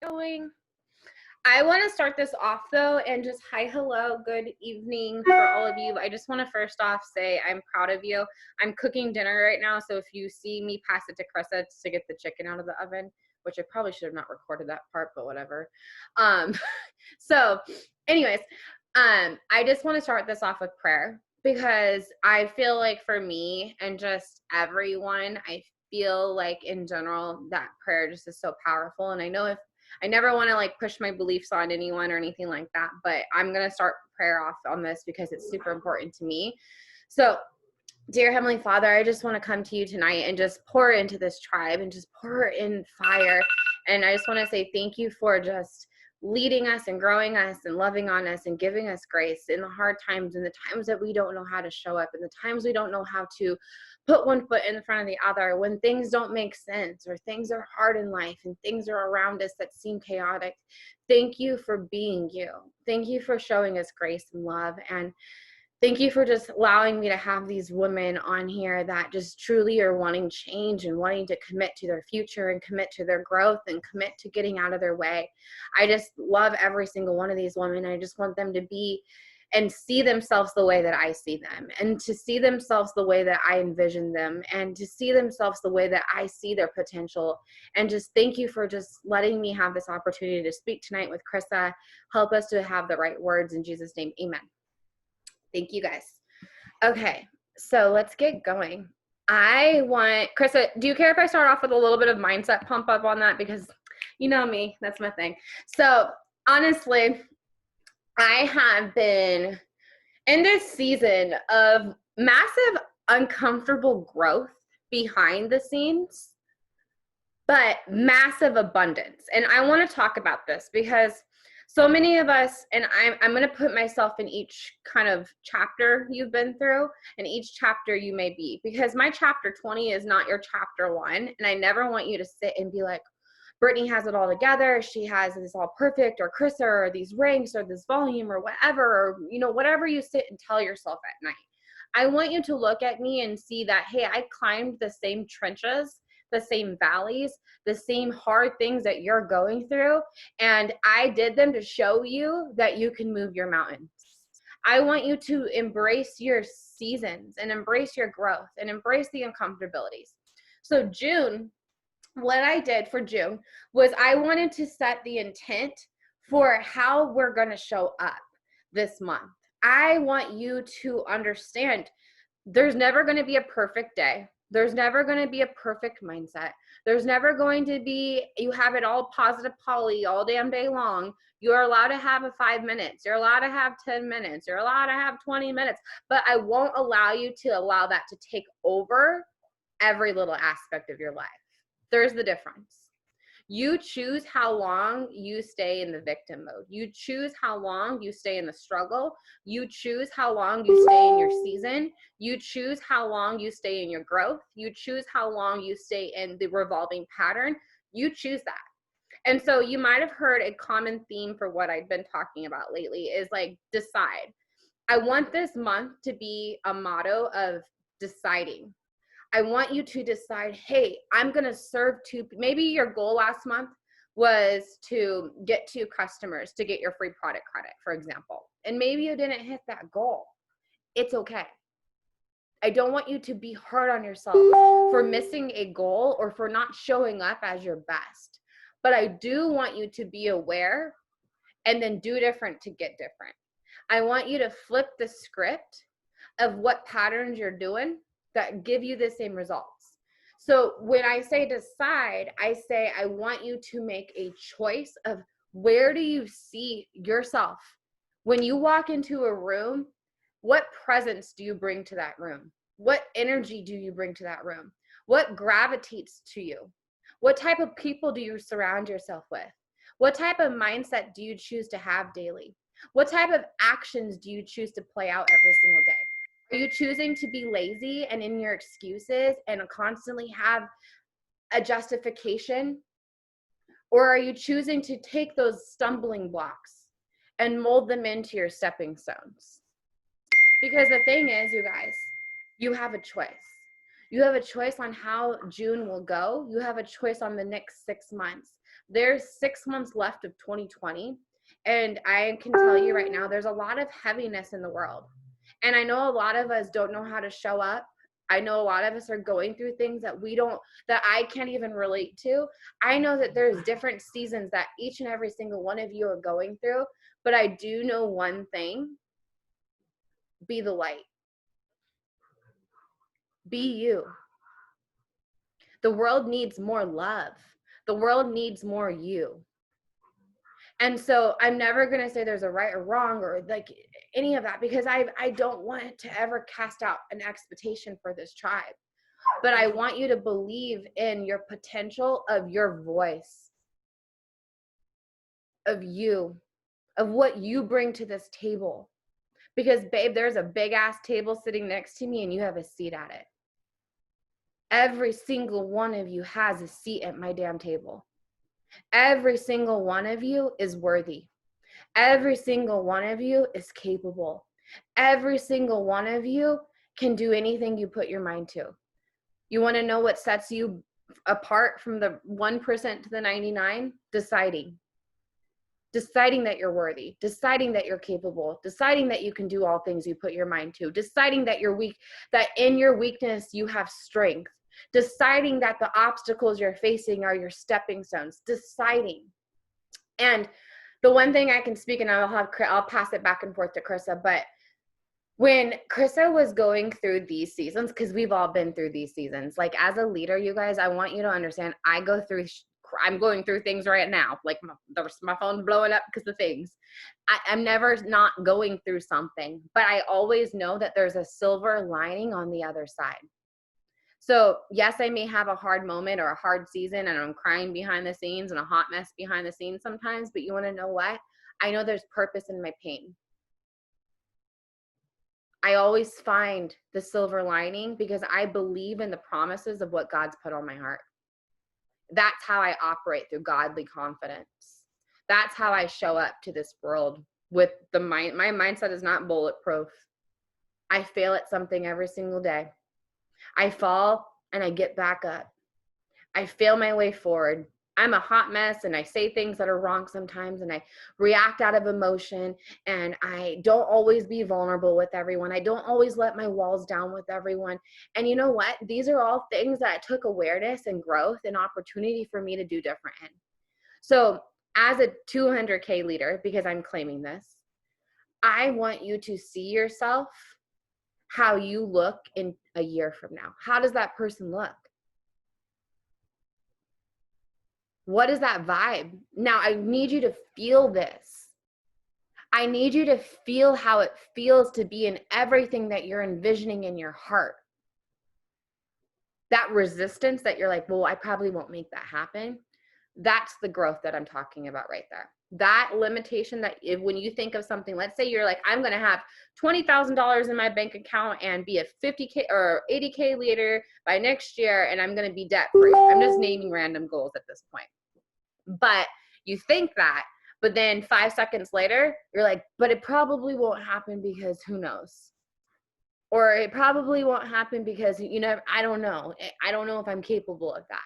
going? I want to start this off though and just hi, hello, good evening for all of you. I just want to first off say I'm proud of you. I'm cooking dinner right now, so if you see me pass it to Krista to get the chicken out of the oven, which I probably should have not recorded that part, but whatever. So anyways, I just want to start this off with prayer because I feel like for me and just everyone, I feel like in general that prayer just is so powerful. And I know if I never want to like push my beliefs on anyone or anything like that, but I'm going to start prayer off on this because it's super important to me. So, dear Heavenly Father, I just want to come to you tonight and just pour into this tribe and just pour in fire. And I just want to say thank you for just leading us and growing us and loving on us and giving us grace in the hard times and the times that we don't know how to show up and the times we don't know how to put one foot in front of the other when things don't make sense or things are hard in life and things are around us that seem chaotic. Thank you for being you. Thank you for showing us grace and love, and thank you for just allowing me to have these women on here that just truly are wanting change and wanting to commit to their future and commit to their growth and commit to getting out of their way. I just love every single one of these women. I just want them to be and see themselves the way that I see them, and to see themselves the way that I envision them, and to see themselves the way that I see their potential. And just thank you for just letting me have this opportunity to speak tonight with Krista. Help us to have the right words in Jesus' name. Amen. Thank you guys. Okay, so let's get going. I want, Krista, do you care if I start off with a little bit of mindset pump up on that? Because you know me, that's my thing. So honestly, I have been in this season of massive uncomfortable growth behind the scenes, but massive abundance. And I want to talk about this because so many of us, and I'm going to put myself in each kind of chapter you've been through and each chapter you may be, because my chapter 20 is not your chapter 1. And I never want you to sit and be like, Brittany has it all together. She has this all perfect, or Krista, or these ranks, or this volume, or whatever, or, you know, whatever you sit and tell yourself at night. I want you to look at me and see that, hey, I climbed the same trenches, the same valleys, the same hard things that you're going through, and I did them to show you that you can move your mountains. I want you to embrace your seasons and embrace your growth and embrace the uncomfortabilities. So June, what I did for June was I wanted to set the intent for how we're going to show up this month. I want you to understand there's never going to be a perfect day. There's never going to be a perfect mindset. There's never going to be, you have it all positive Polly all damn day long. You're allowed to have a 5 minutes. You're allowed to have 10 minutes. You're allowed to have 20 minutes. But I won't allow you to allow that to take over every little aspect of your life. There's the difference. You choose how long you stay in the victim mode. You choose how long you stay in the struggle. You choose how long you stay in your season. You choose how long you stay in your growth. You choose how long you stay in the revolving pattern. You choose that. And so you might have heard a common theme for what I've been talking about lately is like decide. I want this month to be a motto of deciding. I want you to decide, hey, I'm going to serve maybe your goal last month was to get 2 customers to get your free product credit, for example. And maybe you didn't hit that goal. It's okay. I don't want you to be hard on yourself for missing a goal or for not showing up as your best. But I do want you to be aware and then do different to get different. I want you to flip the script of what patterns you're doing that give you the same results. So when I say decide, I say I want you to make a choice of where do you see yourself? When you walk into a room, what presence do you bring to that room? What energy do you bring to that room? What gravitates to you? What type of people do you surround yourself with? What type of mindset do you choose to have daily? What type of actions do you choose to play out every single day? Are you choosing to be lazy and in your excuses and constantly have a justification? Or are you choosing to take those stumbling blocks and mold them into your stepping stones? Because the thing is, you guys, you have a choice. You have a choice on how June will go. You have a choice on the next 6 months. There's 6 months left of 2020. And I can tell you right now, there's a lot of heaviness in the world. And I know a lot of us don't know how to show up. I know a lot of us are going through things that that I can't even relate to. I know that there's different seasons that each and every single one of you are going through. But I do know one thing: be the light. Be you. The world needs more love. The world needs more you. And so I'm never going to say there's a right or wrong or like any of that, because I don't want to ever cast out an expectation for this tribe. But I want you to believe in your potential of your voice, of you, of what you bring to this table. Because babe, there's a big ass table sitting next to me and you have a seat at it. Every single one of you has a seat at my damn table. Every single one of you is worthy. Every single one of you is capable. Every single one of you can do anything you put your mind to. You want to know what sets you apart from the 1% to the 99? Deciding that you're worthy, deciding that you're capable, deciding that you can do all things you put your mind to, deciding that you're weak, that in your weakness you have strength, deciding that the obstacles you're facing are your stepping stones, deciding. And the one thing I can speak, and I'll pass it back and forth to Krista, but when Krista was going through these seasons, because we've all been through these seasons, like as a leader, you guys, I want you to understand, I'm going through things right now. Like my phone's blowing up because of things. I'm never not going through something, but I always know that there's a silver lining on the other side. So yes, I may have a hard moment or a hard season and I'm crying behind the scenes and a hot mess behind the scenes sometimes, but you want to know what? I know there's purpose in my pain. I always find the silver lining because I believe in the promises of what God's put on my heart. That's how I operate, through godly confidence. That's how I show up to this world with the mind. My mindset is not bulletproof. I fail at something every single day. I fall and I get back up. I fail my way forward. I'm a hot mess and I say things that are wrong sometimes and I react out of emotion and I don't always be vulnerable with everyone. I don't always let my walls down with everyone. And you know what? These are all things that took awareness and growth and opportunity for me to do different in. So as a 200K leader, because I'm claiming this, I want you to see yourself how you look in a year from now. How does that person look? What is that vibe? Now, I need you to feel this. I need you to feel how it feels to be in everything that you're envisioning in your heart. That resistance that you're like, well, I probably won't make that happen. That's the growth that I'm talking about right there. That limitation that when you think of something, let's say you're like, I'm going to have $20,000 in my bank account and be a 50K or 80K leader by next year, and I'm going to be debt free. I'm just naming random goals at this point. But you think that, but then 5 seconds later, you're like, but it probably won't happen because who knows? Or it probably won't happen because, I don't know. I don't know if I'm capable of that.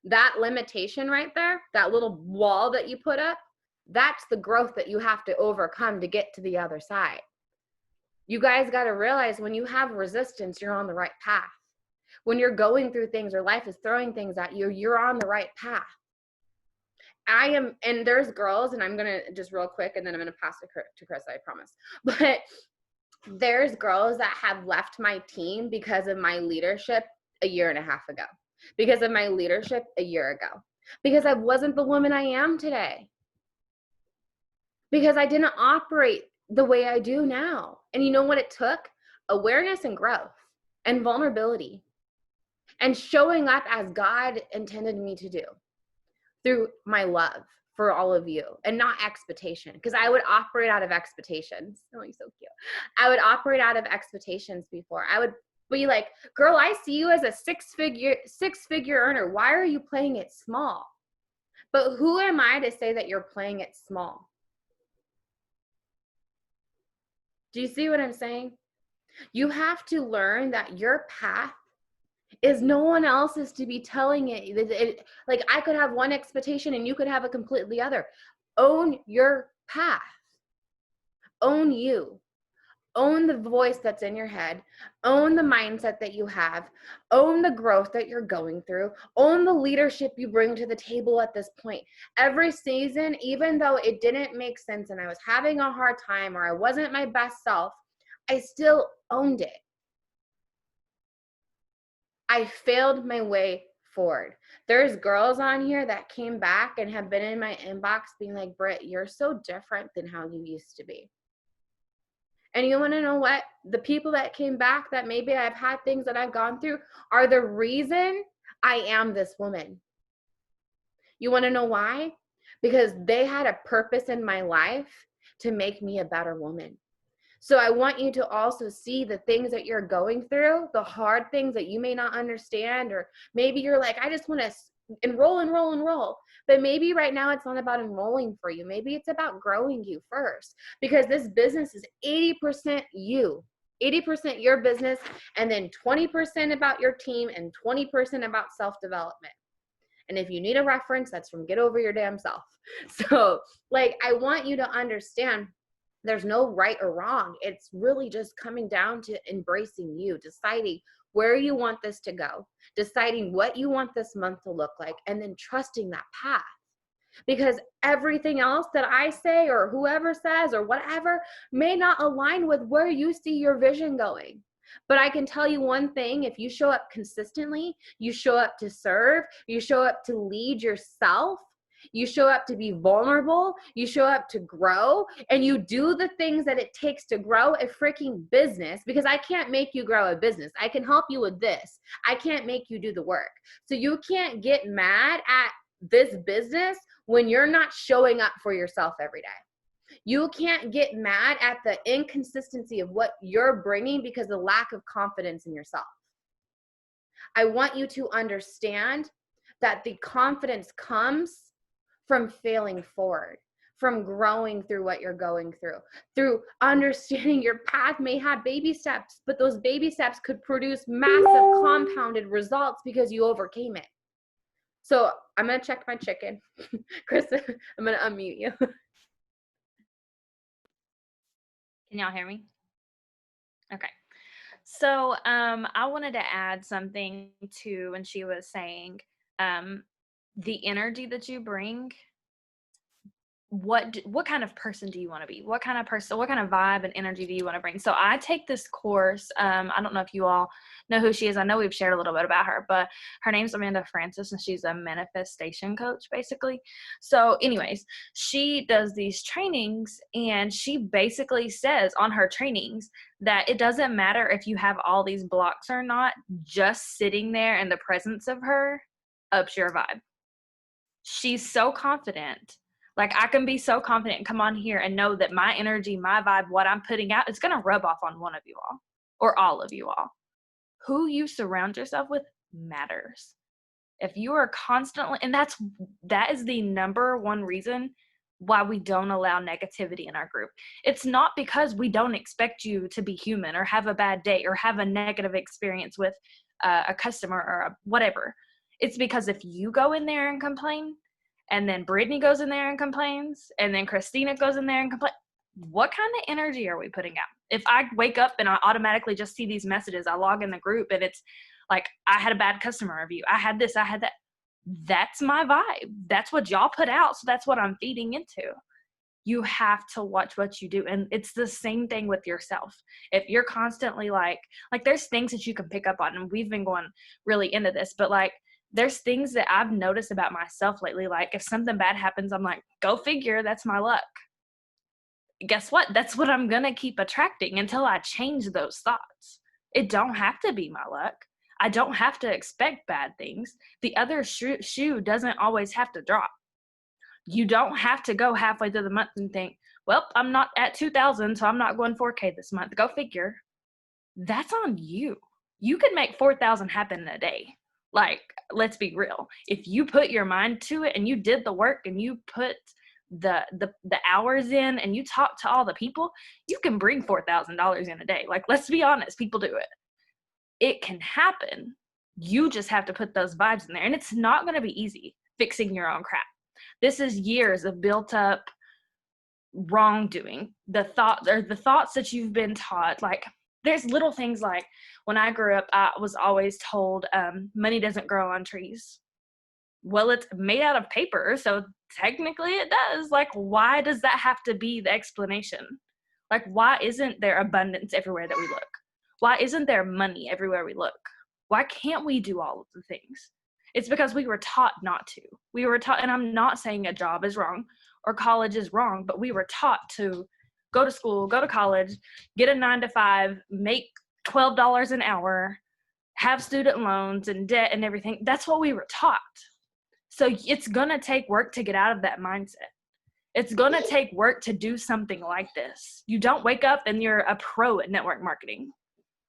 That limitation right there, that little wall that you put up, that's the growth that you have to overcome to get to the other side. You guys got to realize when you have resistance, you're on the right path. When you're going through things or life is throwing things at you, you're on the right path. And there's girls, and I'm going to just real quick, and then I'm going to pass to Chris, I promise. But there's girls that have left my team because of my leadership a year and a half ago, because of my leadership a year ago, because I wasn't the woman I am today, because I didn't operate the way I do now. And you know what it took? Awareness and growth and vulnerability and showing up as God intended me to do, through my love for all of you and not expectation. Because I would operate out of expectations. Oh, you're so cute. I would operate out of expectations before. I would be like, girl, I see you as a six-figure earner. Why are you playing it small? But who am I to say that you're playing it small? Do you see what I'm saying? You have to learn that your path is no one else is to be telling it. Like I could have one expectation and you could have a completely other. Own your path. Own you. Own the voice that's in your head. Own the mindset that you have. Own the growth that you're going through. Own the leadership you bring to the table at this point. Every season, even though it didn't make sense and I was having a hard time or I wasn't my best self, I still owned it. I failed my way forward. There's girls on here that came back and have been in my inbox being like, Britt, you're so different than how you used to be. And you want to know what? The people that came back that maybe I've had things that I've gone through are the reason I am this woman. You want to know why? Because they had a purpose in my life to make me a better woman. So I want you to also see the things that you're going through, the hard things that you may not understand, or maybe you're like, I just want to enroll. But maybe right now it's not about enrolling for you. Maybe it's about growing you first, because this business is 80% you, 80% your business, and then 20% about your team and 20% about self-development. And if you need a reference, that's from Get Over Your Damn Self. So like, I want you to understand there's no right or wrong. It's really just coming down to embracing you, deciding where you want this to go, deciding what you want this month to look like, and then trusting that path. Because everything else that I say or whoever says or whatever may not align with where you see your vision going. But I can tell you one thing, if you show up consistently, you show up to serve, you show up to lead yourself, you show up to be vulnerable, you show up to grow, and you do the things that it takes to grow a freaking business, because I can't make you grow a business. I can help you with this. I can't make you do the work. So you can't get mad at this business when you're not showing up for yourself every day. You can't get mad at the inconsistency of what you're bringing because of the lack of confidence in yourself. I want you to understand that the confidence comes from failing forward, from growing through what you're going through understanding your path may have baby steps, but those baby steps could produce massive compounded results because you overcame it. So I'm going to check my chicken. Chris, I'm going to unmute you. Can y'all hear me? Okay. So I wanted to add something to when she was saying the energy that you bring. What kind of person do you want to be? What kind of vibe and energy do you want to bring? So I take this course. I don't know if you all know who she is. I know we've shared a little bit about her, but her name's Amanda Francis, and she's a manifestation coach, basically. So anyways, she does these trainings, and she basically says on her trainings that it doesn't matter if you have all these blocks or not, just sitting there in the presence of her ups your vibe. She's so confident. Like, I can be so confident and come on here and know that my energy, my vibe, what I'm putting out, it's going to rub off on one of you all or all of you all. Who you surround yourself with matters. If you are constantly, and that is the number one reason why we don't allow negativity in our group. It's not because we don't expect you to be human or have a bad day or have a negative experience with a customer or whatever. It's because if you go in there and complain, and then Brittany goes in there and complains, and then Christina goes in there and complains, what kind of energy are we putting out? If I wake up and I automatically just see these messages, I log in the group and it's like, I had a bad customer review, I had this, I had that. That's my vibe. That's what y'all put out, so that's what I'm feeding into. You have to watch what you do. And it's the same thing with yourself. If you're constantly like there's things that you can pick up on, and we've been going really into this, but like, there's things that I've noticed about myself lately. Like, if something bad happens, I'm like, go figure, that's my luck. Guess what? That's what I'm going to keep attracting until I change those thoughts. It don't have to be my luck. I don't have to expect bad things. The other shoe doesn't always have to drop. You don't have to go halfway through the month and think, well, I'm not at 2,000, so I'm not going 4K this month. Go figure. That's on you. You can make 4,000 happen in a day. Like, let's be real. If you put your mind to it and you did the work and you put the hours in and you talk to all the people, you can bring $4,000 in a day. Like, let's be honest, people do it. It can happen, You just have to put those vibes in there. And it's not going to be easy fixing your own crap. This is years of built up wrongdoing. The thoughts that you've been taught, like there's little things like when I grew up, I was always told money doesn't grow on trees. Well, it's made out of paper, so technically it does. Like, why does that have to be the explanation? Like, why isn't there abundance everywhere that we look? Why isn't there money everywhere we look? Why can't we do all of the things? It's because we were taught not to. We were taught, and I'm not saying a job is wrong or college is wrong, but we were taught to go to school, go to college, get a 9-to-5, make $12 an hour, have student loans and debt and everything. That's what we were taught. So it's going to take work to get out of that mindset. It's going to take work to do something like this. You don't wake up and you're a pro at network marketing.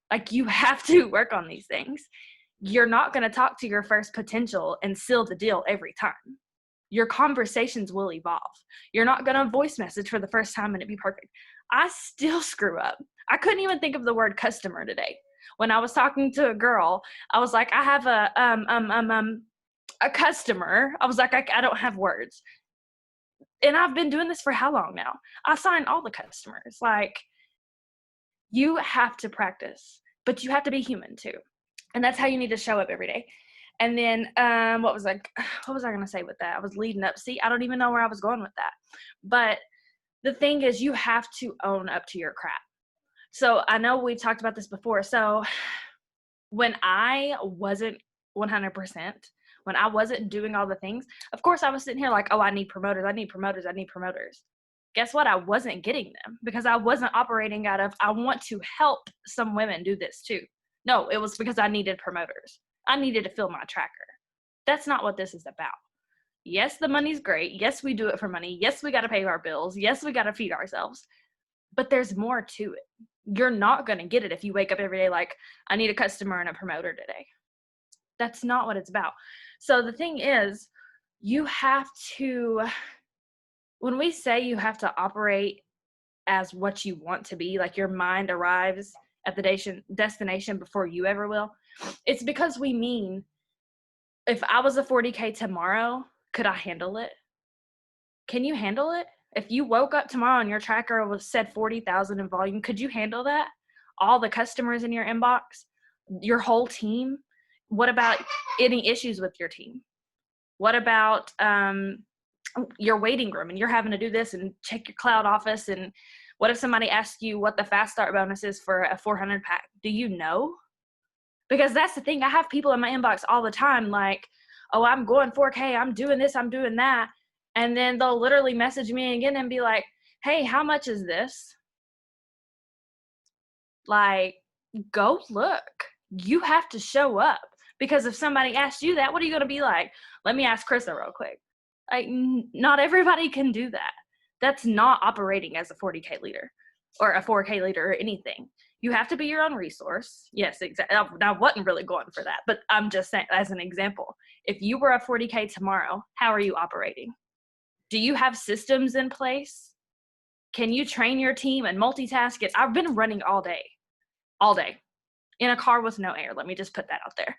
Like, you have to work on these things. You're not going to talk to your first potential and seal the deal every time. Your conversations will evolve. You're not going to voice message for the first time and it be perfect. I still screw up. I couldn't even think of the word customer today. When I was talking to a girl, I was like, I have a customer. I was like, I don't have words. And I've been doing this for how long now? I sign all the customers. Like, you have to practice, but you have to be human too. And that's how you need to show up every day. And then what was I going to say with that? I was leading up. See, I don't even know where I was going with that. But the thing is, you have to own up to your crap. So I know we've talked about this before. So when I wasn't 100%, when I wasn't doing all the things, of course I was sitting here like, oh, I need promoters. I need promoters. I need promoters. Guess what? I wasn't getting them because I wasn't operating out of, I want to help some women do this too. No, it was because I needed promoters. I needed to fill my tracker. That's not what this is about. Yes, the money's great. Yes, we do it for money. Yes, we got to pay our bills. Yes, we got to feed ourselves. But there's more to it. You're not going to get it if you wake up every day like, I need a customer and a promoter today. That's not what it's about. So the thing is, you have to, when we say you have to operate as what you want to be, like your mind arrives at the destination before you ever will, it's because we mean, if I was a 40K tomorrow, could I handle it? Can you handle it? If you woke up tomorrow and your tracker was said 40,000 in volume, could you handle that? All the customers in your inbox, your whole team? What about any issues with your team? What about your waiting room and you're having to do this and check your cloud office? And what if somebody asks you what the fast start bonus is for a 400 pack? Do you know? Because that's the thing. I have people in my inbox all the time like, oh, I'm going 4K. I'm doing this. I'm doing that. And then they'll literally message me again and be like, hey, how much is this? Like, go look. You have to show up. Because if somebody asks you that, what are you going to be like? Let me ask Krista real quick. Like, not everybody can do that. That's not operating as a 40K leader or a 4K leader or anything. You have to be your own resource. Yes, exactly. I wasn't really going for that, but I'm just saying as an example. If you were a 40K tomorrow, how are you operating? Do you have systems in place? Can you train your team and multitask it? I've been running all day in a car with no air. Let me just put that out there.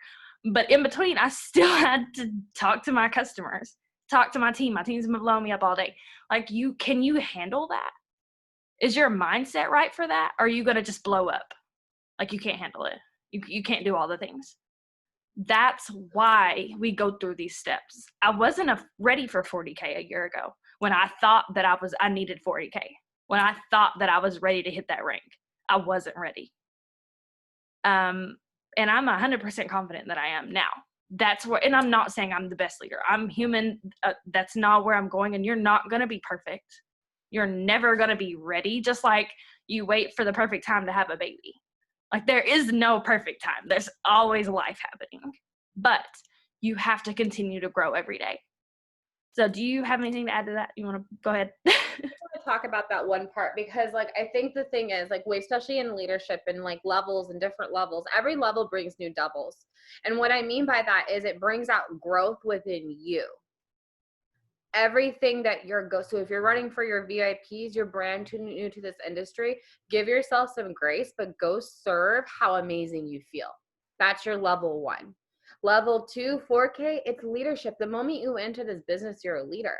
But in between, I still had to talk to my customers, talk to my team. My team's been blowing me up all day. Like, can you handle that? Is your mindset right for that? Or are you going to just blow up? Like, you can't handle it. You can't do all the things. That's why we go through these steps. I wasn't ready for 40K a year ago when I thought that I needed 40K. When I thought that I was ready to hit that rank, I wasn't ready. And I'm 100% confident that I am now. That's where, and I'm not saying I'm the best leader. I'm human. That's not where I'm going. And you're not going to be perfect. You're never going to be ready. Just like you wait for the perfect time to have a baby. Like, there is no perfect time. There's always life happening, but you have to continue to grow every day. So do you have anything to add to that? You want to go ahead? I want to talk about that one part because, like, I think the thing is, like, especially in leadership and like levels and different levels, every level brings new doubles. And what I mean by that is it brings out growth within you. Everything that so if you're running for your VIPs, you're brand new to this industry, give yourself some grace, but go serve how amazing you feel. That's your level one. Level 2, 4K, it's leadership. The moment you enter this business, you're a leader.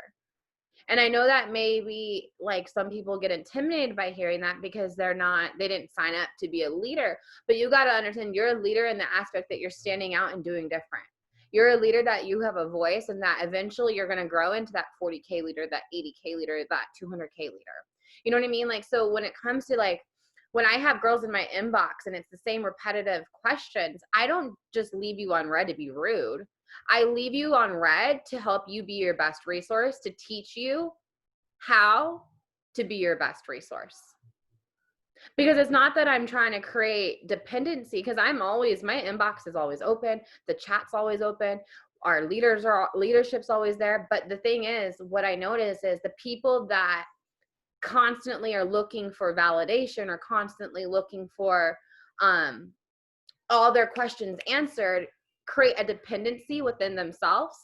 And I know that maybe like some people get intimidated by hearing that because they didn't sign up to be a leader. But you got to understand you're a leader in the aspect that you're standing out and doing different. You're a leader that you have a voice, and that eventually you're going to grow into that 40K leader, that 80K leader, that 200K leader. You know what I mean? Like, so when it comes to like, when I have girls in my inbox and it's the same repetitive questions, I don't just leave you on red to be rude. I leave you on red to help you be your best resource, to teach you how to be your best resource. Because it's not that I'm trying to create dependency, because my inbox is always open, the chat's always open, our leadership's always there. But the thing is, what I notice is the people that constantly are looking for validation or constantly looking for all their questions answered create a dependency within themselves.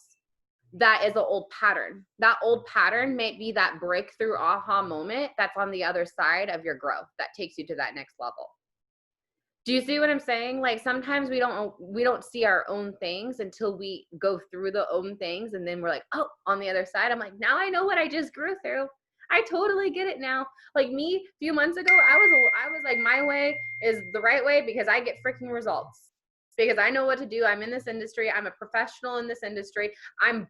That is an old pattern. That old pattern may be that breakthrough aha moment that's on the other side of your growth that takes you to that next level. Do you see what I'm saying? Like sometimes we don't see our own things until we go through the own things, and then we're like, oh, on the other side, I'm like, now I know what I just grew through. I totally get it now. Like me, a few months ago, I was like, my way is the right way because I get freaking results. Because I know what to do. I'm in this industry. I'm a professional in this industry. I'm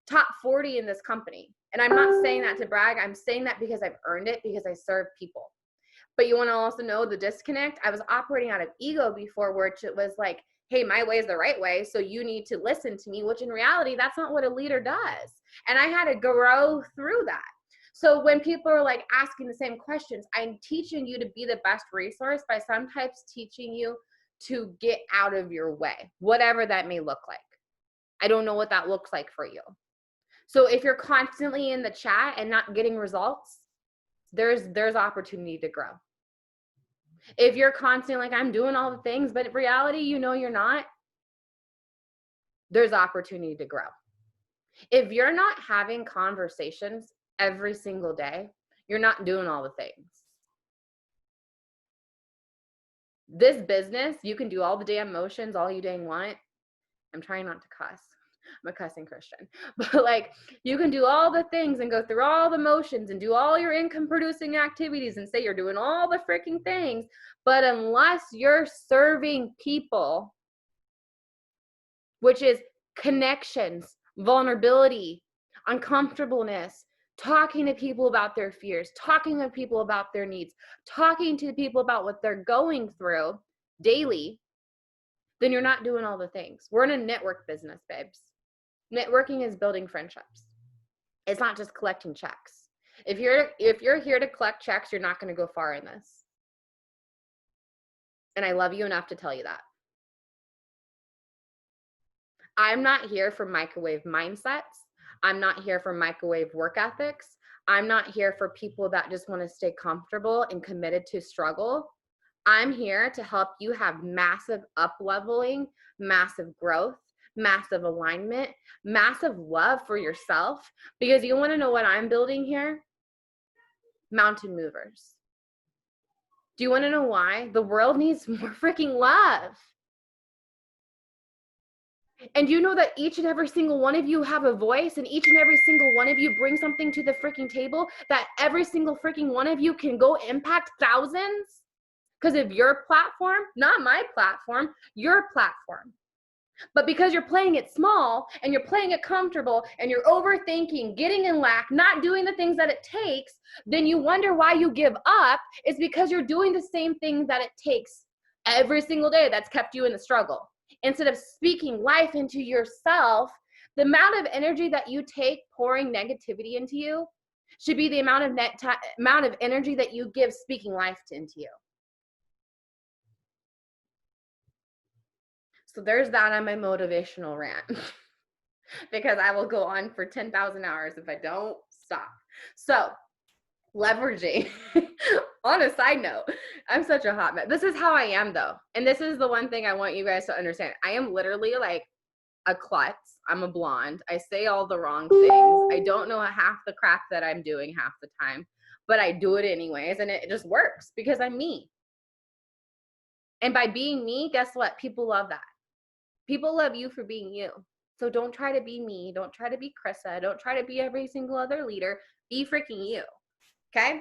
top 40 in this company. And I'm not saying that to brag. I'm saying that because I've earned it, because I serve people. But you want to also know the disconnect? I was operating out of ego before, where it was like, hey, my way is the right way, so you need to listen to me, which in reality, that's not what a leader does. And I had to grow through that. So when people are like asking the same questions, I'm teaching you to be the best resource by sometimes teaching you to get out of your way, whatever that may look like. I don't know what that looks like for you. So if you're constantly in the chat and not getting results, there's opportunity to grow. If you're constantly like, I'm doing all the things, but in reality, you know you're not, there's opportunity to grow. If you're not having conversations every single day, you're not doing all the things. This business, you can do all the damn motions all you dang want. I'm trying not to cuss. I'm a cussing Christian. But like, you can do all the things and go through all the motions and do all your income producing activities and say you're doing all the freaking things. But unless you're serving people, which is connections, vulnerability, uncomfortableness, talking to people about their fears, talking to people about their needs, talking to people about what they're going through daily, then you're not doing all the things. We're in a network business, babes. Networking is building friendships. It's not just collecting checks. If you're here to collect checks, you're not going to go far in this. And I love you enough to tell you that. I'm not here for microwave mindsets. I'm not here for microwave work ethics. I'm not here for people that just want to stay comfortable and committed to struggle. I'm here to help you have massive up-leveling, massive growth, massive alignment, massive love for yourself. Because you want to know what I'm building here? Mountain movers. Do you want to know why? The world needs more freaking love. And you know that each and every single one of you have a voice, and each and every single one of you bring something to the freaking table, that every single freaking one of you can go impact thousands because of your platform, not my platform, your platform. But because you're playing it small and you're playing it comfortable and you're overthinking, getting in lack, not doing the things that it takes, then you wonder why you give up. It's because you're doing the same thing that it takes every single day that's kept you in the struggle. Instead of speaking life into yourself, the amount of energy that you take pouring negativity into you should be the amount of energy that you give speaking life into you. So there's that on my motivational rant. Because I will go on for 10,000 hours if I don't stop. So leveraging. On a side note, I'm such a hot mess. This is how I am though. And this is the one thing I want you guys to understand. I am literally like a klutz. I'm a blonde. I say all the wrong things. I don't know half the crap that I'm doing half the time, but I do it anyways. And it just works because I'm me. And by being me, guess what? People love that. People love you for being you. So don't try to be me. Don't try to be Krista. Don't try to be every single other leader. Be freaking you. Okay?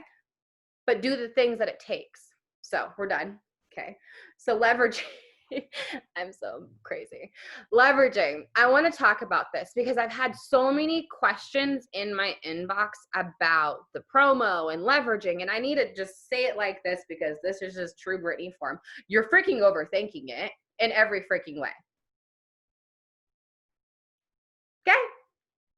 But do the things that it takes. So we're done. Okay. So leveraging. I'm so crazy. Leveraging. I want to talk about this because I've had so many questions in my inbox about the promo and leveraging. And I need to just say it like this because this is just true Brittany form. You're freaking overthinking it in every freaking way. Okay?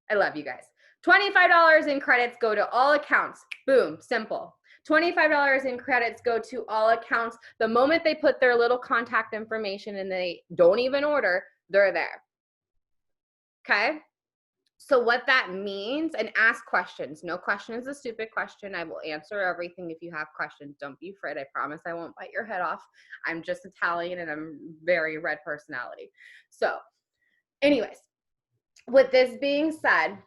I love you guys. $25 in credits go to all accounts. Boom, simple. $25 in credits go to all accounts. The moment they put their little contact information and they don't even order, they're there. Okay? So what that means, and ask questions. No question is a stupid question. I will answer everything if you have questions. Don't be afraid. I promise I won't bite your head off. I'm just Italian and I'm very red personality. So anyways, with this being said,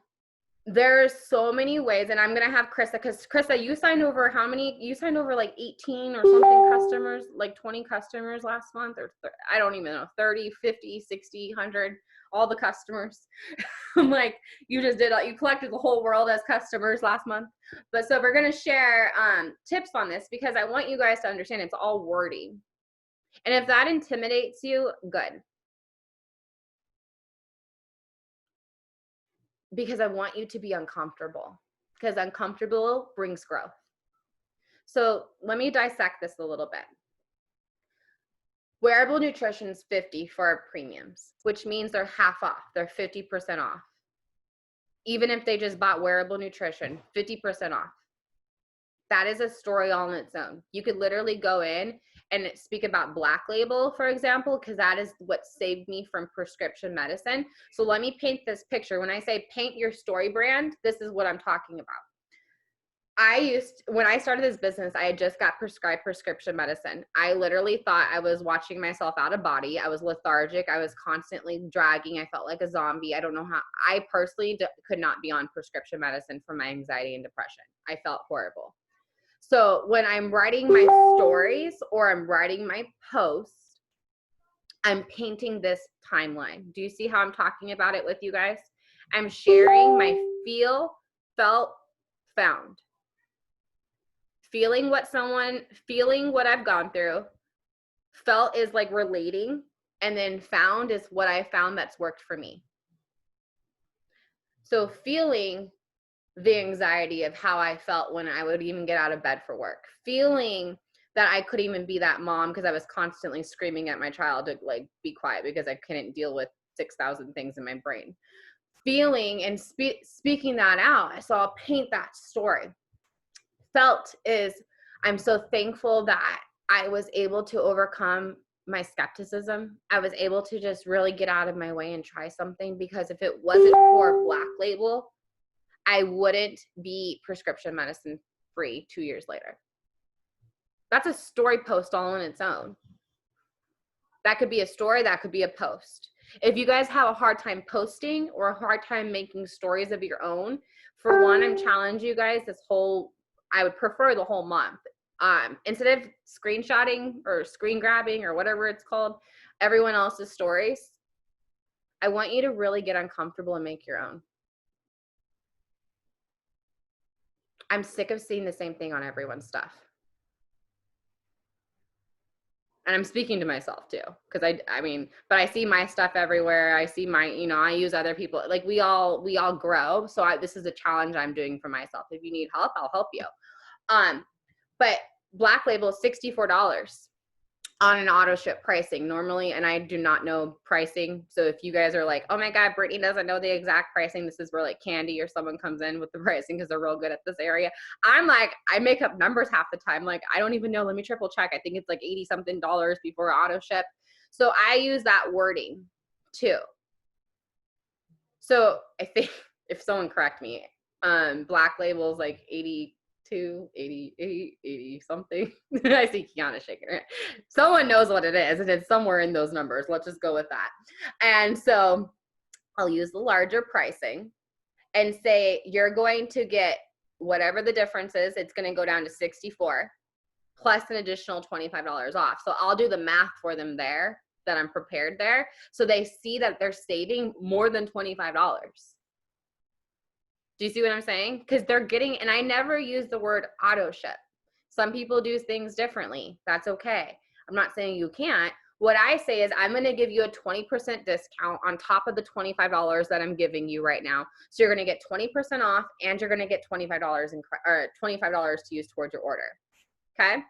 there's so many ways, and I'm gonna have Krista, because Krista, you signed over how many? You signed over like 18 or something customers, like 20 customers last month, or I don't even know, 30, 50, 60, 100, all the customers. I'm like, you just did, you collected the whole world as customers last month. But so we're gonna share tips on this because I want you guys to understand it's all wording. And if that intimidates you, good. Because I want you to be uncomfortable, because uncomfortable brings growth. So let me dissect this a little bit. Wearable nutrition is $50 for our premiums, which means they're half off. They're 50% off. Even if they just bought wearable nutrition, 50% off. That is a story all on its own. You could literally go in and speak about Black Label, for example, because that is what saved me from prescription medicine. So let me paint this picture. When I say paint your story brand, this is what I'm talking about. When I started this business, I had just got prescribed prescription medicine. I literally thought I was watching myself out of body. I was lethargic. I was constantly dragging. I felt like a zombie. I don't know how. I personally could not be on prescription medicine for my anxiety and depression. I felt horrible. So when I'm writing my stories or I'm writing my posts, I'm painting this timeline. Do you see how I'm talking about it with you guys? I'm sharing my feel, felt, found. Feeling what I've gone through. Felt is like relating, and then found is what I found that's worked for me. So feeling the anxiety of how I felt when I would even get out of bed for work. Feeling that I couldn't even be that mom because I was constantly screaming at my child to like be quiet because I couldn't deal with 6,000 things in my brain. Feeling and speaking that out. So I'll paint that story. Felt is I'm so thankful that I was able to overcome my skepticism. I was able to just really get out of my way and try something, because if it wasn't for Black Label, I wouldn't be prescription medicine free 2 years later. That's a story post all on its own. That could be a story, that could be a post. If you guys have a hard time posting or a hard time making stories of your own, for one, I'm challenging you guys I would prefer the whole month. Instead of screenshotting or screen grabbing or whatever it's called, everyone else's stories, I want you to really get uncomfortable and make your own. I'm sick of seeing the same thing on everyone's stuff. And I'm speaking to myself too, because but I see my stuff everywhere. I see I use other people. Like we all grow. So this is a challenge I'm doing for myself. If you need help, I'll help you. But Black Label is $64 on an auto ship pricing normally, and I do not know pricing. So if you guys are like, oh my God, Brittany doesn't know the exact pricing, this is where like Candy or someone comes in with the pricing because they're real good at this area. I'm like, I make up numbers half the time. Like, I don't even know. Let me triple check. I think it's like $80 something before auto ship. So I use that wording too. So I think if someone correct me, Black Label is like 82, 88, 80 something. I see Kiana shaking her. Someone knows what it is, and it's somewhere in those numbers. Let's just go with that. And so I'll use the larger pricing and say you're going to get whatever the difference is. It's going to go down to 64 plus an additional $25 off. So I'll do the math for them there. that I'm prepared there. So they see that they're saving more than $25. Do you see what I'm saying? Because they're getting, and I never use the word auto ship. Some people do things differently. That's okay. I'm not saying you can't. What I say is I'm going to give you a 20% discount on top of the $25 that I'm giving you right now. So you're going to get 20% off, and you're going to get $25 to use towards your order. Okay?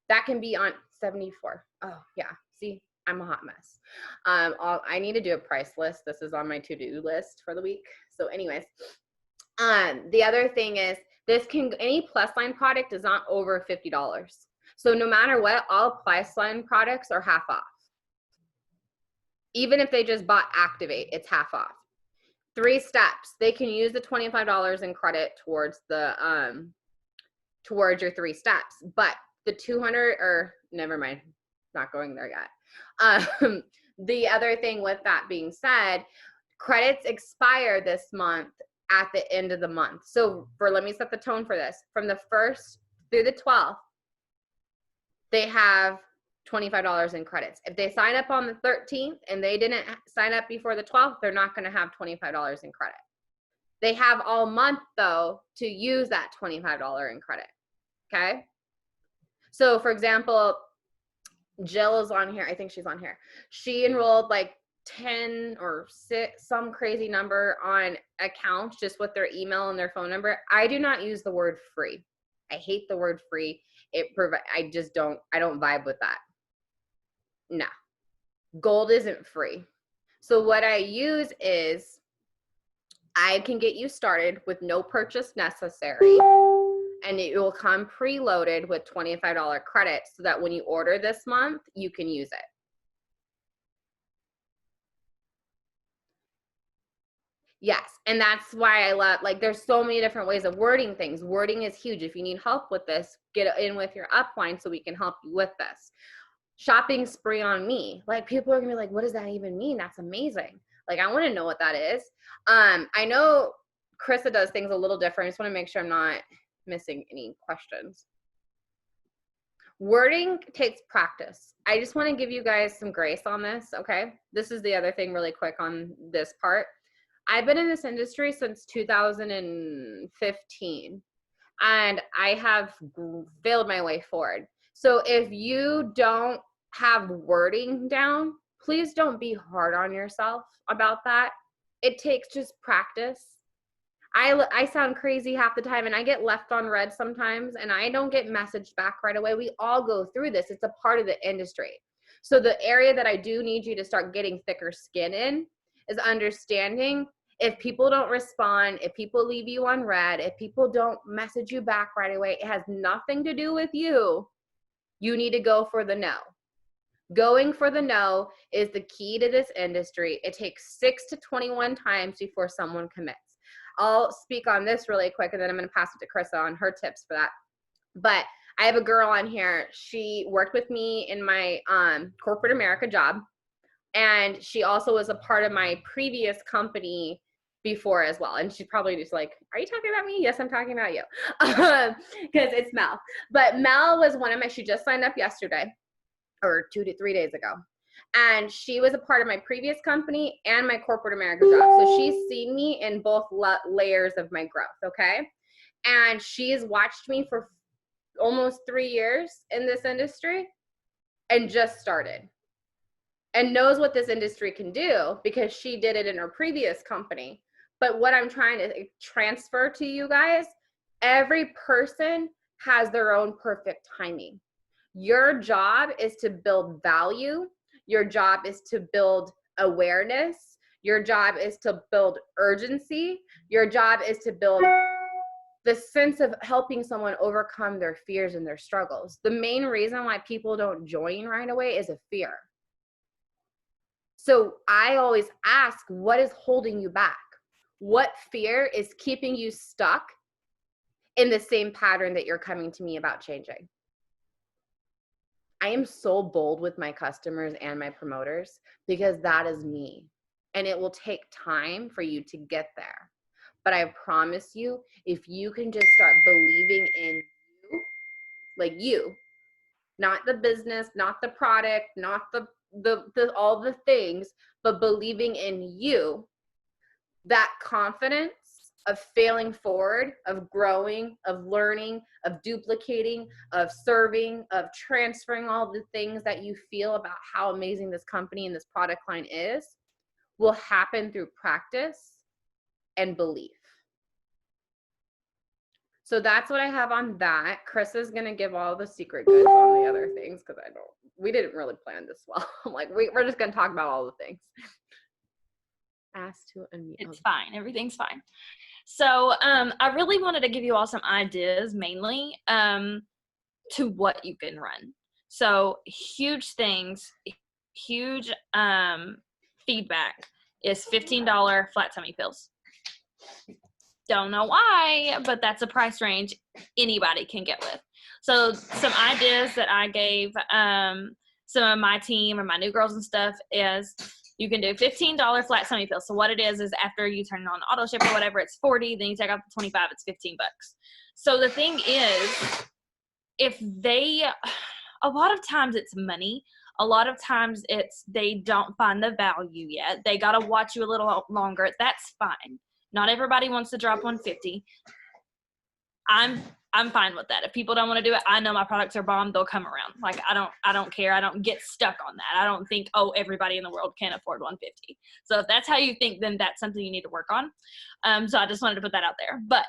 That can be on 74. Oh, yeah. See, I'm a hot mess. I need to do a price list. This is on my to-do list for the week. So anyways, the other thing is any plus line product is not over $50. So no matter what, all plus line products are half off. Even if they just bought Activate, it's half off. 3 steps. They can use the $25 in credit towards the towards your 3 steps. But the 200, or never mind, not going there yet. The other thing with that being said, credits expire this month at the end of the month. So let me set the tone for this. From the 1st through the 12th, they have $25 in credits. If they sign up on the 13th and they didn't sign up before the 12th, they're not going to have $25 in credit. They have all month, though, to use that $25 in credit. Okay? So, for example, Jill is on here. I think she's on here. She enrolled like 10 or 6, some crazy number on accounts just with their email and their phone number. I do not use the word free. I hate the word free. I don't vibe with that. No. Gold isn't free. So what I use is I can get you started with no purchase necessary, and it will come preloaded with $25 credit so that when you order this month, you can use it. Yes, and that's why I love, like, there's so many different ways of wording things. Wording is huge. If you need help with this, get in with your upline so we can help you with this. Shopping spree on me. Like, people are gonna be like, what does that even mean? That's amazing. Like, I want to know what that is. I know Krista does things a little different. I just want to make sure I'm not missing any questions. Wording takes practice. I just want to give you guys some grace on this, okay? This is the other thing really quick on this part. I've been in this industry since 2015, and I have failed my way forward. So if you don't have wording down, please don't be hard on yourself about that. It takes just practice. I sound crazy half the time, and I get left on red sometimes, and I don't get messaged back right away. We all go through this. It's a part of the industry. So the area that I do need you to start getting thicker skin in is understanding if people don't respond, if people leave you on red, if people don't message you back right away, it has nothing to do with you. You need to go for the no. Going for the no is the key to this industry. It takes 6 to 21 times before someone commits. I'll speak on this really quick, and then I'm going to pass it to Krista on her tips for that. But I have a girl on here. She worked with me in my corporate America job, and she also was a part of my previous company before as well. And she's probably just like, are you talking about me? Yes, I'm talking about you. Because it's Mel. But Mel was she just signed up yesterday or 2 to 3 days ago. And she was a part of my previous company and my corporate America job. So she's seen me in both layers of my growth, okay? And she's watched me for almost 3 years in this industry and just started. And knows what this industry can do because she did it in her previous company. But what I'm trying to transfer to you guys, every person has their own perfect timing. Your job is to build value. Your job is to build awareness. Your job is to build urgency. Your job is to build the sense of helping someone overcome their fears and their struggles. The main reason why people don't join right away is a fear. So I always ask, what is holding you back? What fear is keeping you stuck in the same pattern that you're coming to me about changing? I am so bold with my customers and my promoters because that is me. And it will take time for you to get there. But I promise you, if you can just start believing in you, like you, not the business, not the product, not the the all the things, but believing in you, that confidence of failing forward, of growing, of learning, of duplicating, of serving, of transferring all the things that you feel about how amazing this company and this product line is, will happen through practice and belief. So that's what I have on that. Chris is going to give all the secret goods on the other things because we didn't really plan this well. I'm like, we're just going to talk about all the things. Ask to unmute. It's fine. Everything's fine. So I really wanted to give you all some ideas mainly to what you can run. So huge things, huge feedback is $15 flat tummy pills. Don't know why, but that's a price range anybody can get with. So some ideas that I gave some of my team or my new girls and stuff is you can do $15 flat tummy pills. So what it is after you turn it on auto ship or whatever, it's 40, then you take out the 25, it's 15 bucks. So the thing is, a lot of times it's money. A lot of times it's they don't find the value yet. They got to watch you a little longer. That's fine. Not everybody wants to drop 150. I'm fine with that. If people don't want to do it, I know my products are bomb. They'll come around. Like I don't care. I don't get stuck on that. I don't think, oh, everybody in the world can afford 150. So if that's how you think, then that's something you need to work on. So I just wanted to put that out there. But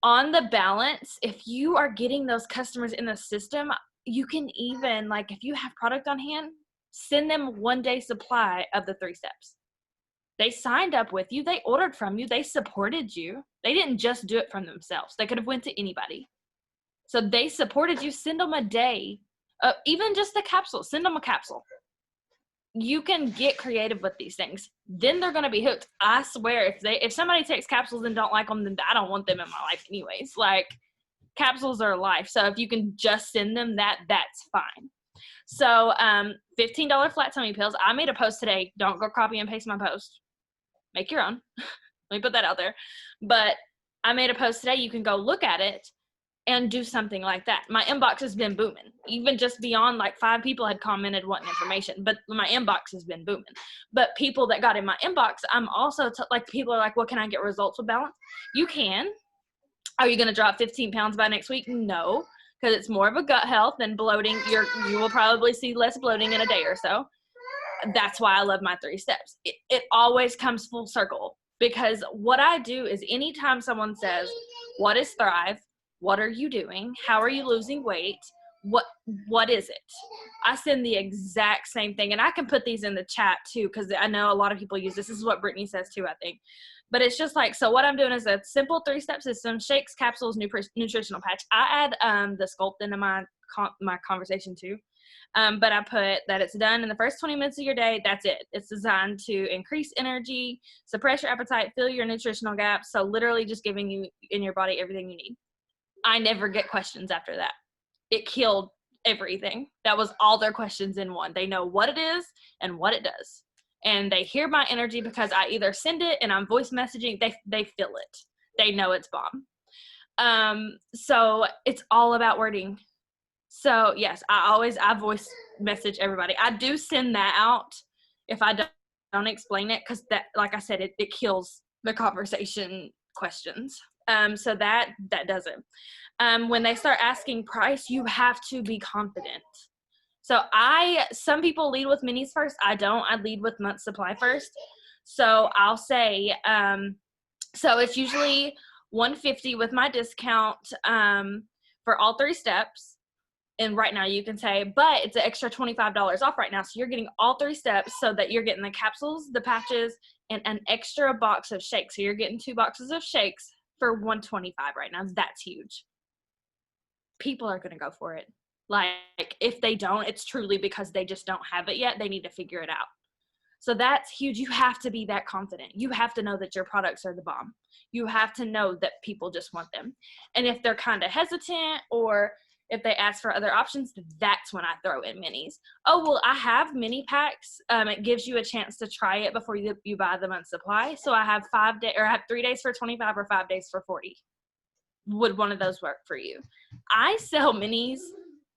on the balance, if you are getting those customers in the system, you can even, like, if you have product on hand, send them 1 day supply of the 3 steps. They signed up with you. They ordered from you. They supported you. They didn't just do it from themselves. They could have went to anybody. So they supported you. Send them a day, even just the capsule. Send them a capsule. You can get creative with these things. Then they're going to be hooked. I swear, if somebody takes capsules and don't like them, then I don't want them in my life anyways. Like, capsules are life. So if you can just send them that's fine. So $15 flat tummy pills. I made a post today. Don't go copy and paste my post. Make your own. Let me put that out there. But I made a post today. You can go look at it and do something like that. My inbox has been booming. Even just beyond, like, 5 people had commented wanting information, but my inbox has been booming. But people that got in my inbox, I'm also like, people are like, well, can I get results with balance? You can. Are you going to drop 15 pounds by next week? No, because it's more of a gut health than bloating. You will probably see less bloating in a day or so. That's why I love my 3 steps. It always comes full circle, because what I do is anytime someone says, what is Thrive? What are you doing? How are you losing weight? What is it? I send the exact same thing. And I can put these in the chat too, because I know a lot of people use this. This is what Brittany says too, I think. But it's just like, so what I'm doing is a simple 3-step system: shakes, capsules, nutritional patch. I add the Sculpt into my conversation too. But I put that it's done in the first 20 minutes of your day. That's it. It's designed to increase energy, suppress your appetite, fill your nutritional gaps. So literally just giving you in your body everything you need. I never get questions after that. It killed everything. That was all their questions in one. They know what it is and what it does. And they hear my energy because I either send it and I'm voice messaging. They feel it. They know it's bomb. So it's all about wording. So yes, I voice message everybody. I do send that out if I don't explain it, because that, like I said, it kills the conversation questions. So that does it. When they start asking price, you have to be confident. So some people lead with minis first. I don't. I lead with month supply first. So I'll say, so it's usually $150 with my discount for all 3 steps. And right now you can say, but it's an extra $25 off right now. So you're getting all 3 steps, so that you're getting the capsules, the patches, and an extra box of shakes. So you're getting 2 boxes of shakes for $125 right now. That's huge. People are going to go for it. Like, if they don't, it's truly because they just don't have it yet. They need to figure it out. So that's huge. You have to be that confident. You have to know that your products are the bomb. You have to know that people just want them. And if they're kind of hesitant, or if they ask for other options, that's when I throw in minis. Oh, well, I have mini packs. It gives you a chance to try it before you buy the month supply. So I have 5 days, or I have 3 days for 25 or 5 days for 40. Would one of those work for you? I sell minis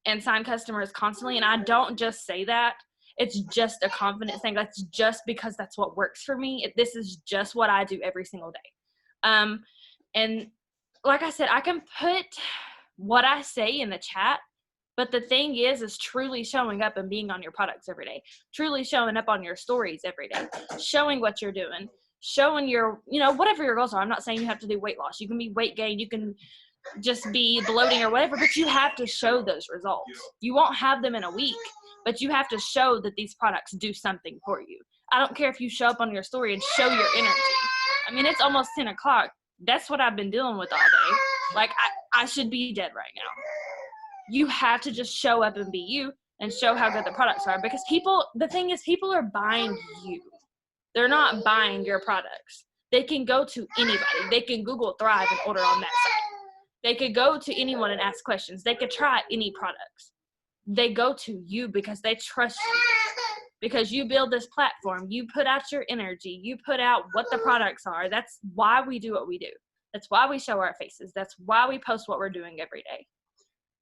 and sign customers constantly, and I don't just say that. It's just a confidence thing. That's just because that's what works for me. This is just what I do every single day. And like I said, I can put what I say in the chat, but the thing is truly showing up and being on your products every day, truly showing up on your stories every day, showing what you're doing, showing your, whatever your goals are. I'm not saying you have to do weight loss. You can be weight gain. You can just be bloating or whatever, but you have to show those results. You won't have them in a week, but you have to show that these products do something for you. I don't care if you show up on your story and show your energy. I mean, it's almost 10 o'clock. That's what I've been dealing with all day. Like, I should be dead right now. You have to just show up and be you and show how good the products are, because the thing is, people are buying you. They're not buying your products. They can go to anybody. They can Google Thrive and order on that site. They could go to anyone and ask questions. They could try any products. They go to you because they trust you. Because you build this platform, you put out your energy, you put out what the products are. That's why we do what we do. That's why we show our faces. That's why we post what we're doing every day.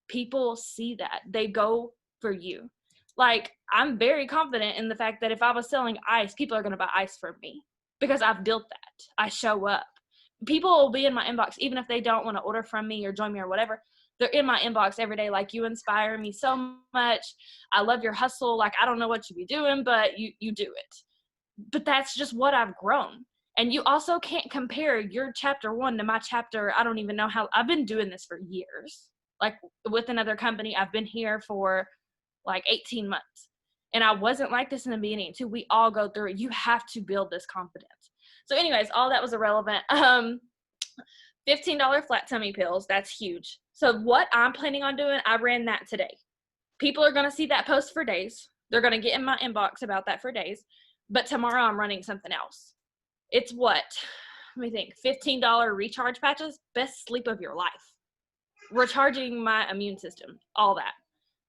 People see that. They go for you. Like, I'm very confident in the fact that if I was selling ice, people are going to buy ice from me because I've built that. I show up. People will be in my inbox, even if they don't want to order from me or join me or whatever. They're in my inbox every day. Like, you inspire me so much. I love your hustle. Like, I don't know what you be doing, but you do it. But that's just what I've grown. And you also can't compare your chapter 1 to my chapter. I don't even know how. I've been doing this for years. Like, with another company, I've been here for like 18 months. And I wasn't like this in the beginning too. We all go through it. You have to build this confidence. So anyways, all that was irrelevant. $15 flat tummy pills. That's huge. So what I'm planning on doing, I ran that today. People are going to see that post for days. They're going to get in my inbox about that for days. But tomorrow I'm running something else. It's what? Let me think. $15 recharge patches. Best sleep of your life. Recharging my immune system. All that.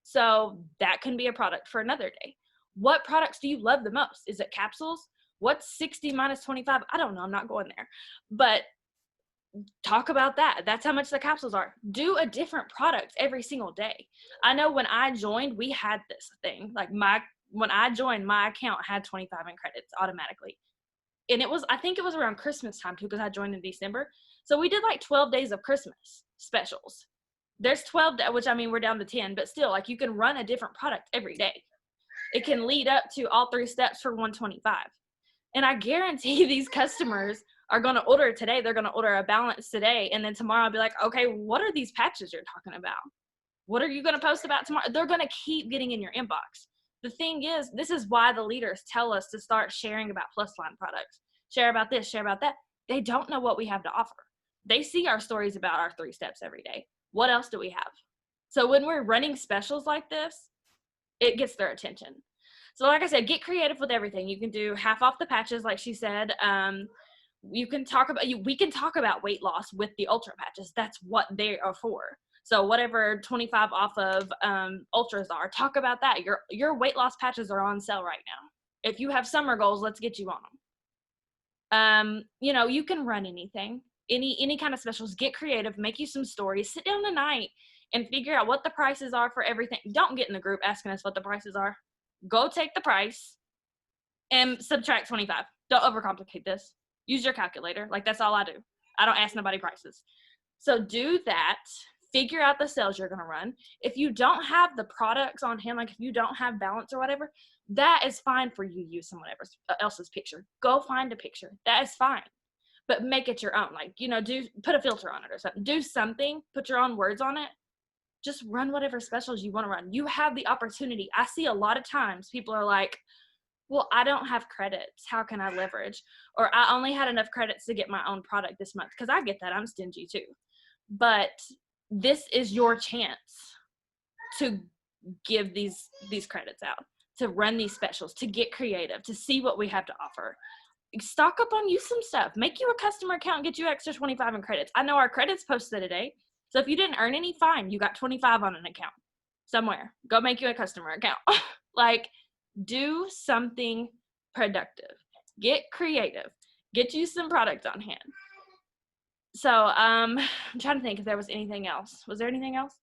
So that can be a product for another day. What products do you love the most? Is it capsules? What's 60 minus 25? I don't know. I'm not going there. But talk about that. That's how much the capsules are. Do a different product every single day. I know when I joined, we had this thing. Like, when I joined, my account had 25 in credits automatically. And I think it was around Christmas time too, because I joined in December. So we did like 12 days of Christmas specials. There's 12, which, I mean, we're down to 10, but still, like, you can run a different product every day. It can lead up to all 3 steps for $125. And I guarantee these customers are going to order today. They're going to order a balance today. And then tomorrow I'll be like, okay, what are these patches you're talking about? What are you going to post about tomorrow? They're going to keep getting in your inbox. The thing is, this is why the leaders tell us to start sharing about Plus Line products. Share about this, share about that. They don't know what we have to offer. They see our stories about our 3 steps every day. What else do we have? So when we're running specials like this, it gets their attention. So like I said, get creative with everything. You can do half off the patches, like she said. We can talk about weight loss with the ultra patches. That's what they are for. So whatever 25 off of ultras are, talk about that. Your weight loss patches are on sale right now. If you have summer goals, let's get you on them. You can run anything, any kind of specials. Get creative, make you some stories. Sit down tonight and figure out what the prices are for everything. Don't get in the group asking us what the prices are. Go take the price and subtract 25. Don't overcomplicate this. Use your calculator. Like, that's all I do. I don't ask nobody prices. So do that. Figure out the sales you're going to run. If you don't have the products on hand, like if you don't have balance or whatever, that is fine for you to use someone else's picture. Go find a picture. That is fine. But make it your own. Like, put a filter on it or something. Do something. Put your own words on it. Just run whatever specials you want to run. You have the opportunity. I see a lot of times people are like, well, I don't have credits. How can I leverage? Or I only had enough credits to get my own product this month. Because I get that. I'm stingy too. But this is your chance to give these credits out, to run these specials, to get creative, to see what we have to offer. Stock up on, use some stuff. Make you a customer account and get you extra 25 in credits. I know our credits posted today. So if you didn't earn any, fine. You got 25 on an account somewhere. Go make you a customer account. Like, do something productive. Get creative. Get you some product on hand. So I'm trying to think if there was anything else. Was there anything else?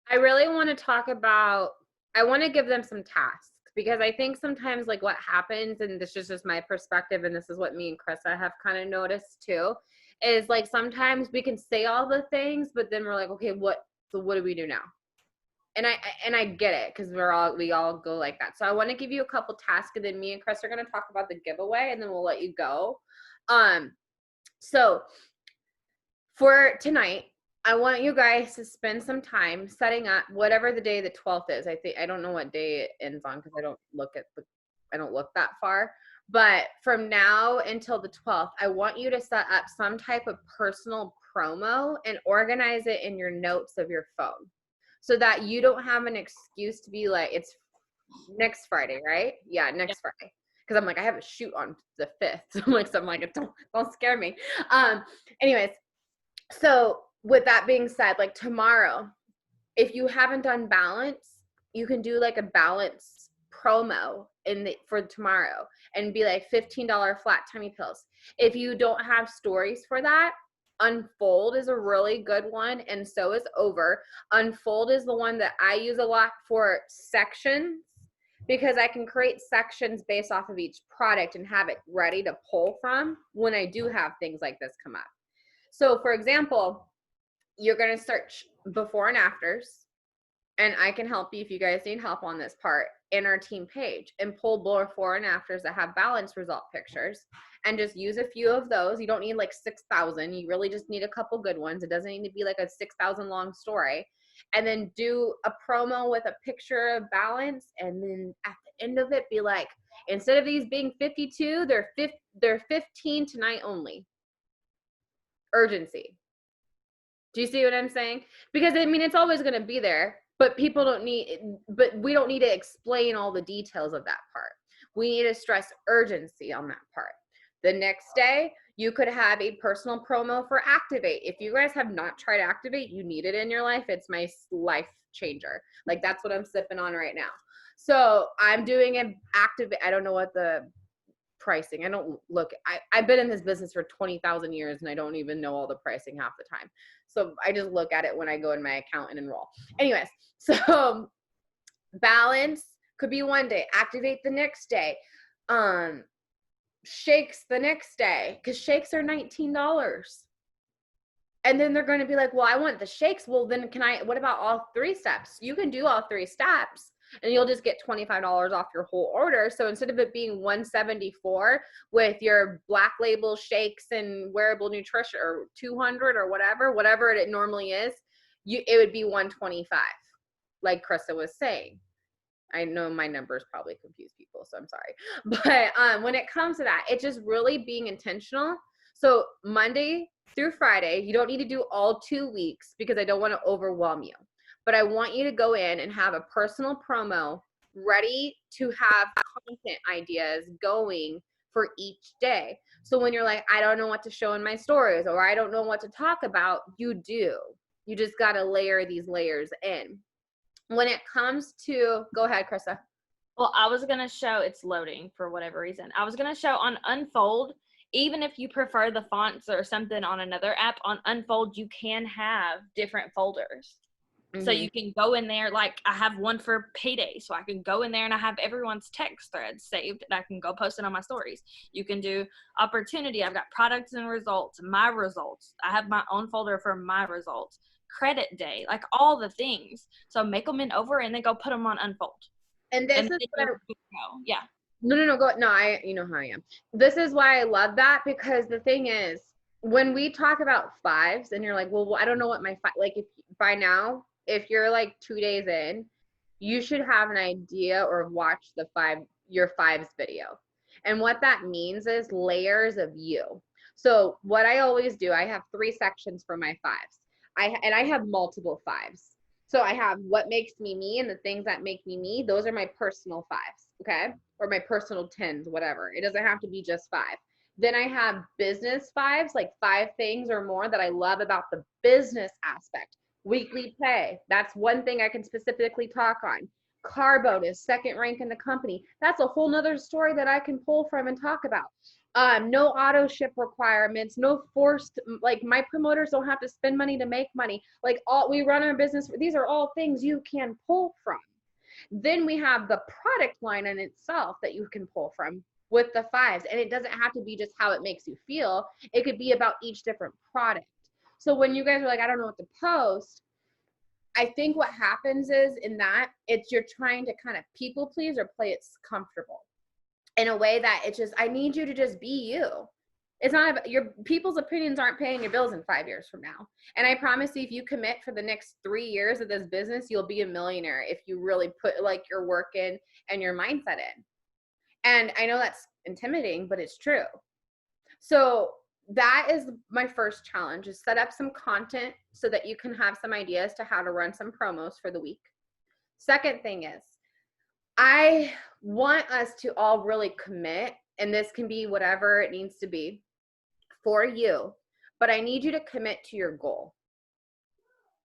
I really want to talk about, I want to give them some tasks. because I think sometimes like what happens, and this is just my perspective, and this is what me and Krista have kind of noticed too, is like sometimes we can say all the things, but then we're like, okay, so what do we do now? And I get it, because we all go like that. So I want to give you a couple tasks, and then me and Chris are going to talk about the giveaway, and then we'll let you go. So for tonight, I want you guys to spend some time setting up whatever the day the 12th is. I don't know what day it ends on, because I don't look that far. But from now until the 12th, I want you to set up some type of personal promo and organize it in your notes of your phone, so that you don't have an excuse to be like, it's next Friday, right? Yeah, next Friday. Because I'm like, I have a shoot on the 5th. So I'm like, don't scare me. Anyways, so with that being said, like tomorrow, if you haven't done balance, you can do like a balance promo for tomorrow and be like $15 flat tummy pills. If you don't have stories for that, Unfold is a really good one, and so is Over. Unfold is the one that I use a lot for sections, because I can create sections based off of each product and have it ready to pull from when I do have things like this come up. So for example, you're going to search before and afters, and I can help you if you guys need help on this part in our team page, and pull before and afters that have balance result pictures, and just use a few of those. You don't need like 6,000. You really just need a couple good ones. It doesn't need to be like a 6,000 long story. And then do a promo with a picture of balance, and then at the end of it be like, instead of these being 52, they're 15 tonight only. Urgency. Do you see what I'm saying? Because I mean, it's always going to be there, but we don't need to explain all the details of that part. We need to stress urgency on that part. The next day, you could have a personal promo for Activate. If you guys have not tried Activate, you need it in your life. It's my life changer. Like, that's what I'm sipping on right now. So I'm doing an Activate. I don't know what the pricing. I don't look. I've been in this business for 20,000 years, and I don't even know all the pricing half the time. So I just look at it when I go in my account and enroll. Anyways, so balance could be one day, Activate the next day, shakes the next day, because shakes are $19. And then they're going to be like, well, I want the shakes. Well, then what about all 3 steps? You can do all 3 steps, and you'll just get $25 off your whole order. So instead of it being $174 with your Black Label shakes and wearable nutrition, or $200 or whatever it normally is, it would be $125, like Krista was saying. I know my numbers probably confuse people, so I'm sorry. But when it comes to that, it's just really being intentional. So Monday through Friday, you don't need to do all 2 weeks, because I don't want to overwhelm you. But I want you to go in and have a personal promo ready to have content ideas going for each day. So when you're like, I don't know what to show in my stories, or I don't know what to talk about, you do. You just got to layer these layers in. When it comes to, go ahead, Krista. Well, I was going to show, it's loading for whatever reason. I was going to show on Unfold, even if you prefer the fonts or something on another app, on Unfold, you can have different folders. So you can go in there, like I have one for payday, so I can go in there and I have everyone's text threads saved, and I can go post it on my stories. You can do opportunity. I've got products and results, my results. I have my own folder for my results, credit day, like all the things. So make them in Over, and then go put them on Unfold. And this is what yeah. No, go. No, you know how I am. This is why I love that, because the thing is, when we talk about 5s, and you're like, well, I don't know what my 5, like, if by now, if you're like 2 days in, you should have an idea or watch your 5s video. And what that means is layers of you. So what I always do, I have 3 sections for my 5s. I have multiple 5s. So I have what makes me me, and the things that make me me. Those are my personal 5s, okay? Or my personal 10s, whatever. It doesn't have to be just 5. Then I have business 5s, like 5 things or more that I love about the business aspect. Weekly pay, that's one thing I can specifically talk on. Car bonus, 2nd rank in the company. That's a whole nother story that I can pull from and talk about. No auto ship requirements, no forced, like my promoters don't have to spend money to make money. Like we run our business. These are all things you can pull from. Then we have the product line in itself that you can pull from with the 5s. And it doesn't have to be just how it makes you feel. It could be about each different product. So when you guys are like, I don't know what to post, I think what happens is in that it's you're trying to kind of people please or play it comfortable in a way that it's just, I need you to just be you. It's not about your people's opinions aren't paying your bills in 5 years from now. And I promise you, if you commit for the next 3 years of this business, you'll be a millionaire if you really put like your work in and your mindset in. And I know that's intimidating, but it's true. So that is my first challenge, is set up some content so that you can have some ideas to how to run some promos for the week. Second thing is, I want us to all really commit, and this can be whatever it needs to be for you, but I need you to commit to your goal.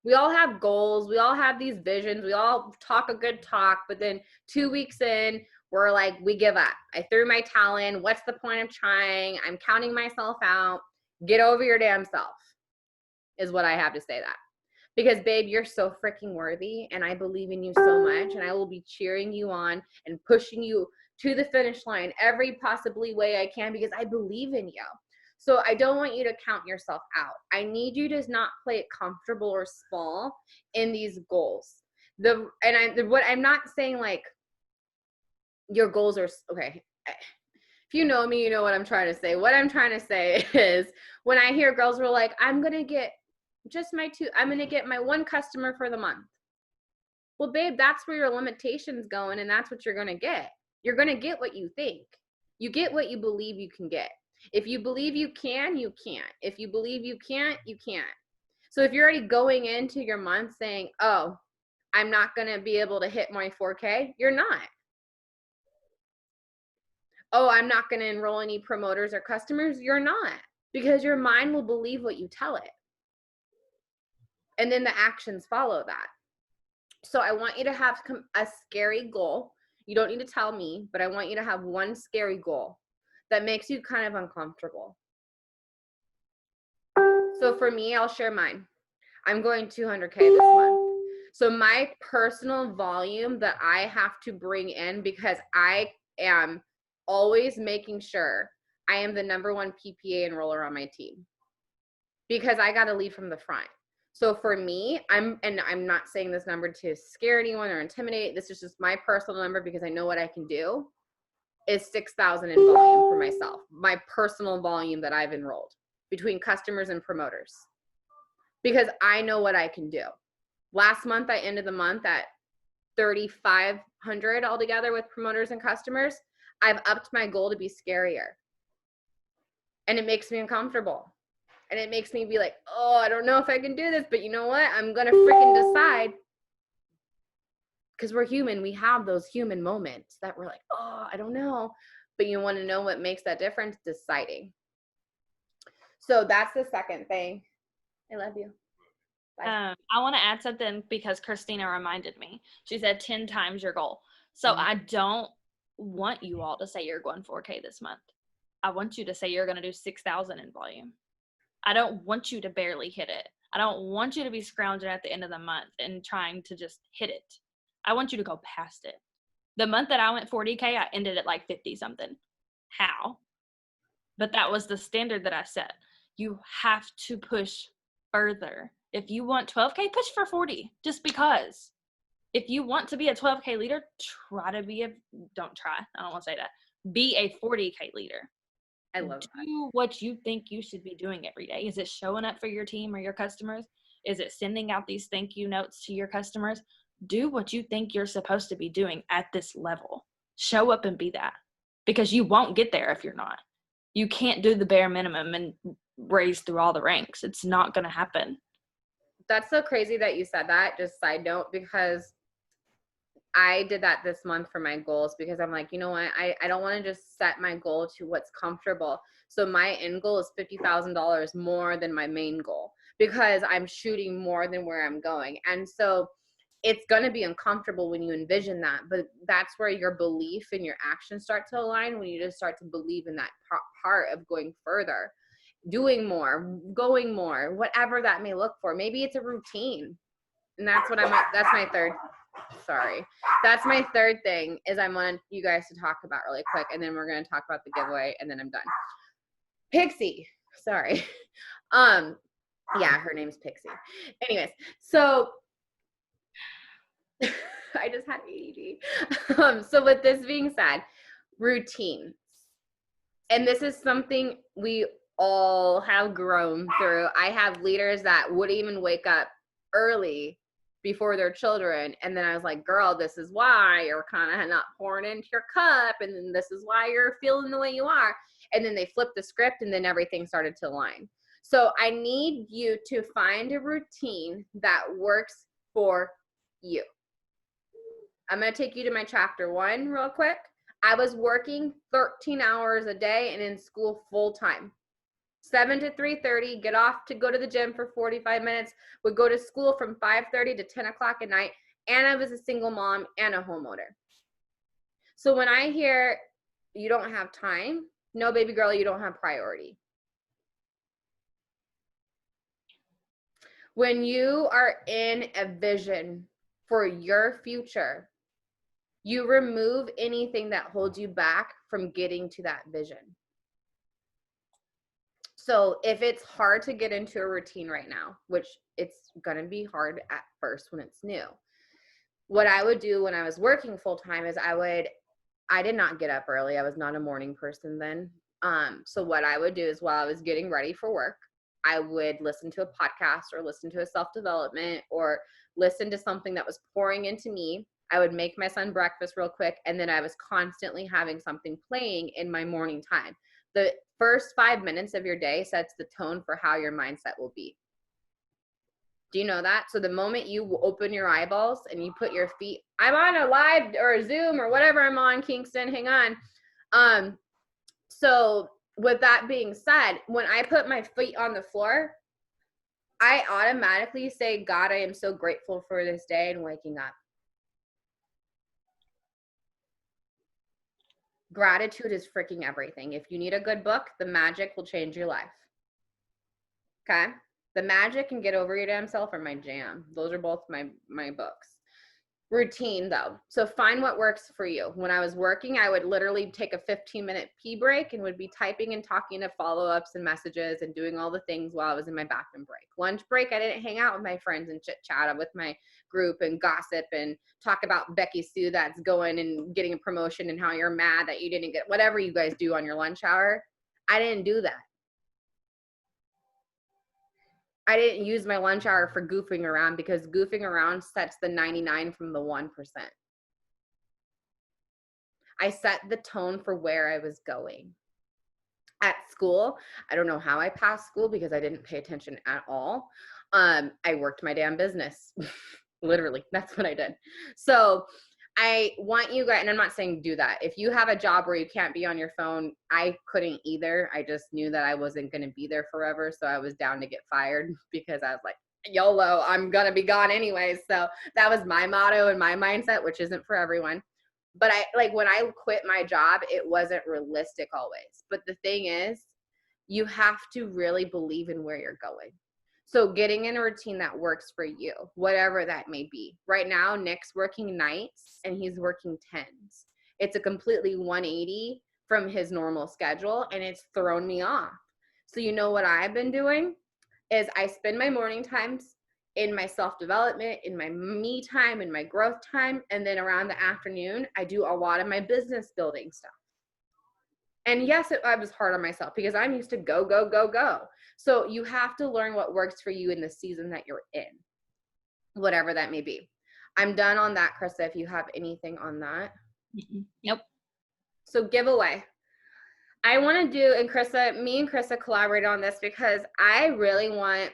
We all have goals. We all have these visions. We all talk a good talk, but then 2 weeks in, we're like, we give up. I threw my towel in. What's the point of trying? I'm counting myself out. Get over your damn self is what I have to say that. Because babe, you're so freaking worthy and I believe in you so much and I will be cheering you on and pushing you to the finish line every possibly way I can because I believe in you. So I don't want you to count yourself out. I need you to not play it comfortable or small in these goals. I'm not saying like your goals are okay. If you know me, you know what I'm trying to say. What I'm trying to say is when I hear girls were like, I'm going to get my 1 customer for the month. Well, babe, that's where your limitation's going and that's what you're going to get. You're going to get what you think. You get what you believe you can get. If you believe you can, you can't. If you believe you can't, you can't. So if you're already going into your month saying, oh, I'm not going to be able to hit my 4K, you're not. Oh, I'm not going to enroll any promoters or customers, you're not. Because your mind will believe what you tell it. And then the actions follow that. So I want you to have a scary goal. You don't need to tell me, but I want you to have one scary goal that makes you kind of uncomfortable. So for me, I'll share mine. I'm going 200K this month. So my personal volume that I have to bring in, because I am always making sure I am the #1 PPA enroller on my team, because I got to lead from the front. So for me, I'm not saying this number to scare anyone or intimidate. This is just my personal number because I know what I can do, is 6,000 in volume for myself. My personal volume that I've enrolled between customers and promoters, because I know what I can do. Last month, I ended the month at 3,500 altogether with promoters and customers. I've upped my goal to be scarier. And it makes me uncomfortable. And it makes me be like, oh, I don't know if I can do this, but you know what? I'm going to freaking decide. Because we're human. We have those human moments that we're like, oh, I don't know. But you want to know what makes that difference? Deciding. So that's the second thing. I love you. I want to add something because Christina reminded me. She said 10 times your goal. So I don't want you all to say you're going 4K this month. I want you to say you're going to do 6,000 in volume. I don't want you to barely hit it. I don't want you to be scrounging at the end of the month and trying to just hit it. I want you to go past it. The month that I went 40K, I ended at like 50 something. How? But that was the standard that I set. You have to push further. If you want 12K, push for 40, just because. If you want to be a 12K leader, don't try. I don't want to say that. Be a 40K leader. I love that. Do what you think you should be doing every day. Is it showing up for your team or your customers? Is it sending out these thank you notes to your customers? Do what you think you're supposed to be doing at this level. Show up and be that, because you won't get there if you're not. You can't do the bare minimum and raise through all the ranks. It's not going to happen. That's so crazy that you said that. Just side note, because I did that this month for my goals, because I'm like, you know what? I don't want to just set my goal to what's comfortable. So my end goal is $50,000 more than my main goal, because I'm shooting more than where I'm going. And so it's going to be uncomfortable when you envision that, but that's where your belief and your actions start to align, when you just start to believe in that part of going further, doing more, going more, whatever that may look for. Maybe it's a routine. And that's my third. Sorry. That's my third thing is I want you guys to talk about really quick, and then we're going to talk about the giveaway, and then I'm done. Pixie. Sorry. Yeah, her name's Pixie. Anyways, so I just had ADD. So with this being said, routines. And this is something we all have grown through. I have leaders that wouldn't even wake up early before their children. And then I was like, girl, this is why you're kind of not pouring into your cup. And then this is why you're feeling the way you are. And then they flipped the script and then everything started to align. So I need you to find a routine that works for you. I'm going to take you to my chapter 1 real quick. I was working 13 hours a day and in school full time. 7 to 3:30, get off to go to the gym for 45 minutes, would go to school from 5:30 to 10 o'clock at night, and I was a single mom and a homeowner. So when I hear you don't have time, no, baby girl, you don't have priority. When you are in a vision for your future, you remove anything that holds you back from getting to that vision. So if it's hard to get into a routine right now, which it's going to be hard at first when it's new, what I would do when I was working full time is I did not get up early. I was not a morning person then. So what I would do is while I was getting ready for work, I would listen to a podcast or listen to a self-development or listen to something that was pouring into me. I would make my son breakfast real quick, and then I was constantly having something playing in my morning time. The first 5 minutes of your day sets the tone for how your mindset will be. Do you know that? So the moment you open your eyeballs and you put your feet, I'm on a live or a Zoom or whatever I'm on, Kingston, hang on. So with that being said, when I put my feet on the floor, I automatically say, God, I am so grateful for this day and waking up. Gratitude is freaking everything. If you need a good book, The Magic will change your life. Okay? The Magic and Get Over Your Damn Self are my jam. Those are both my books. Routine though. So find what works for you. When I was working, I would literally take a 15-minute pee break and would be typing and talking to follow-ups and messages and doing all the things while I was in my bathroom break. Lunch break, I didn't hang out with my friends and chit chat with my group and gossip and talk about Becky Sue that's going and getting a promotion and how you're mad that you didn't get whatever you guys do on your lunch hour. I didn't do that. I didn't use my lunch hour for goofing around because goofing around sets the 99 from the 1%. I set the tone for where I was going. At school, I don't know how I passed school because I didn't pay attention at all. I worked my damn business. Literally, that's what I did. So I want you guys, and I'm not saying do that. If you have a job where you can't be on your phone, I couldn't either. I just knew that I wasn't going to be there forever. So I was down to get fired because I was like, YOLO, I'm going to be gone anyways. So that was my motto and my mindset, which isn't for everyone. But when I quit my job, it wasn't realistic always. But the thing is, you have to really believe in where you're going. So getting in a routine that works for you, whatever that may be. Right now, Nick's working nights and he's working 10s. It's a completely 180 from his normal schedule and it's thrown me off. So you know what I've been doing is I spend my morning times in my self-development, in my me time, in my growth time. And then around the afternoon, I do a lot of my business building stuff. And yes, I was hard on myself because I'm used to go, go, go, go. So you have to learn what works for you in the season that you're in, whatever that may be. I'm done on that, Krista, if you have anything on that. Nope. So giveaway. I want to do, and Krista, me and Krista collaborated on this because I really want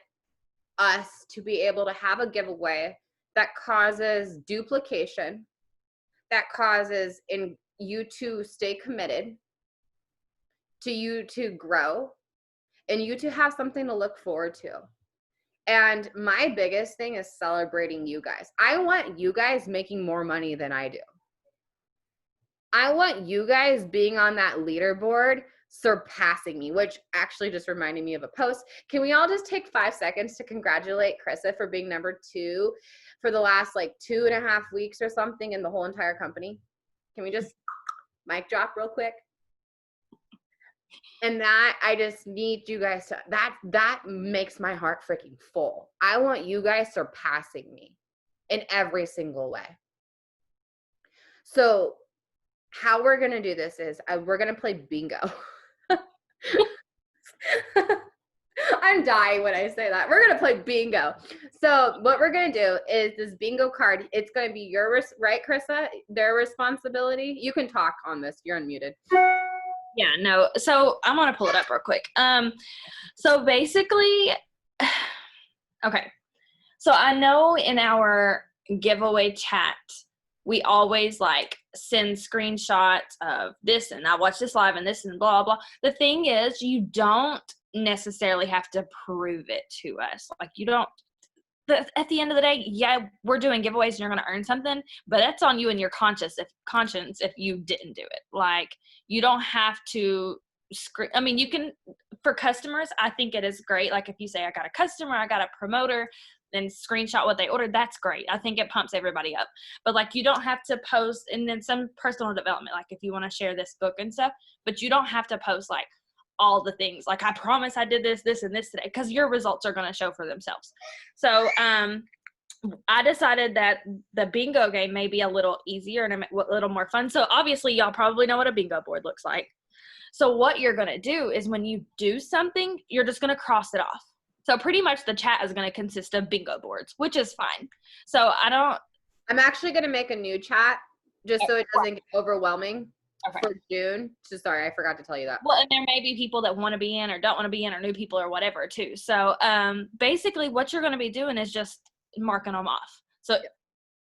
us to be able to have a giveaway that causes duplication, that causes in you to stay committed, to you to grow, and you to have something to look forward to. And my biggest thing is celebrating you guys. I want you guys making more money than I do. I want you guys being on that leaderboard surpassing me, which actually just reminded me of a post. Can we all just take 5 seconds to congratulate Krissa for being number 2 for the last like 2.5 weeks or something in the whole entire company? Can we just mic drop real quick? And that, I just need you guys to, that makes my heart freaking full. I want you guys surpassing me in every single way. So how we're going to do this is we're going to play bingo. I'm dying when I say that. We're going to play bingo. So what we're going to do is this bingo card, it's going to be your, right, Krissa? Their responsibility. You can talk on this. You're unmuted. Yeah, no. So I'm going to pull it up real quick. So basically, okay. So I know in our giveaway chat, we always like send screenshots of this and I watched this live and this and blah, blah. The thing is, you don't necessarily have to prove it to us. Like you don't, at the end of the day, yeah, we're doing giveaways and you're going to earn something, but that's on you and your conscience if you didn't do it. Like you don't have to I mean, you can, for customers, I think it is great. Like if you say, I got a customer, I got a promoter, then screenshot what they ordered, that's great. I think it pumps everybody up. But like you don't have to post, and then some personal development, like if you want to share this book and stuff, but you don't have to post like all the things. Like I promise I did this, this, and this today, because your results are going to show for themselves. So I decided that the bingo game may be a little easier and a little more fun. So obviously y'all probably know what a bingo board looks like. So what you're going to do is when you do something, you're just going to cross it off. So pretty much the chat is going to consist of bingo boards, which is fine. So I'm actually going to make a new chat just so it doesn't get overwhelming for June. So sorry, I forgot to tell you that. Well, and there may be people that want to be in or don't want to be in or new people or whatever too. So basically what you're going to be doing is just marking them off. So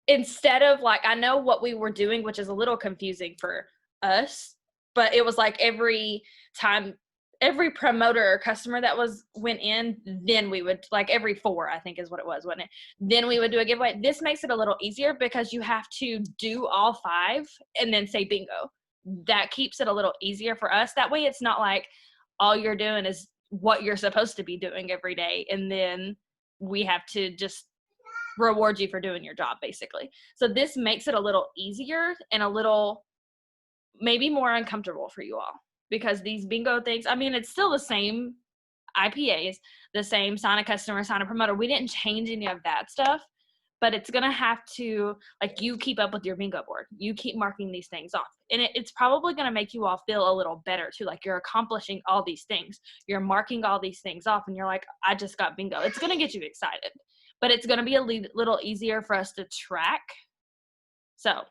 instead of like, I know what we were doing, which is a little confusing for us, but it was like every time, every promoter or customer that went in, then we would, like every 4, I think is what it was, wasn't it? Then we would do a giveaway. This makes it a little easier because you have to do all 5 and then say bingo. That keeps it a little easier for us. That way it's not like all you're doing is what you're supposed to be doing every day. And then we have to just reward you for doing your job, basically. So this makes it a little easier and a little maybe more uncomfortable for you all, because these bingo things, I mean, it's still the same IPAs, the same sign a customer, sign a promoter. We didn't change any of that stuff, but it's going to have to, like, you keep up with your bingo board. You keep marking these things off. And it's probably going to make you all feel a little better too. Like you're accomplishing all these things. You're marking all these things off and you're like, I just got bingo. It's going to get you excited, but it's going to be a little easier for us to track. So,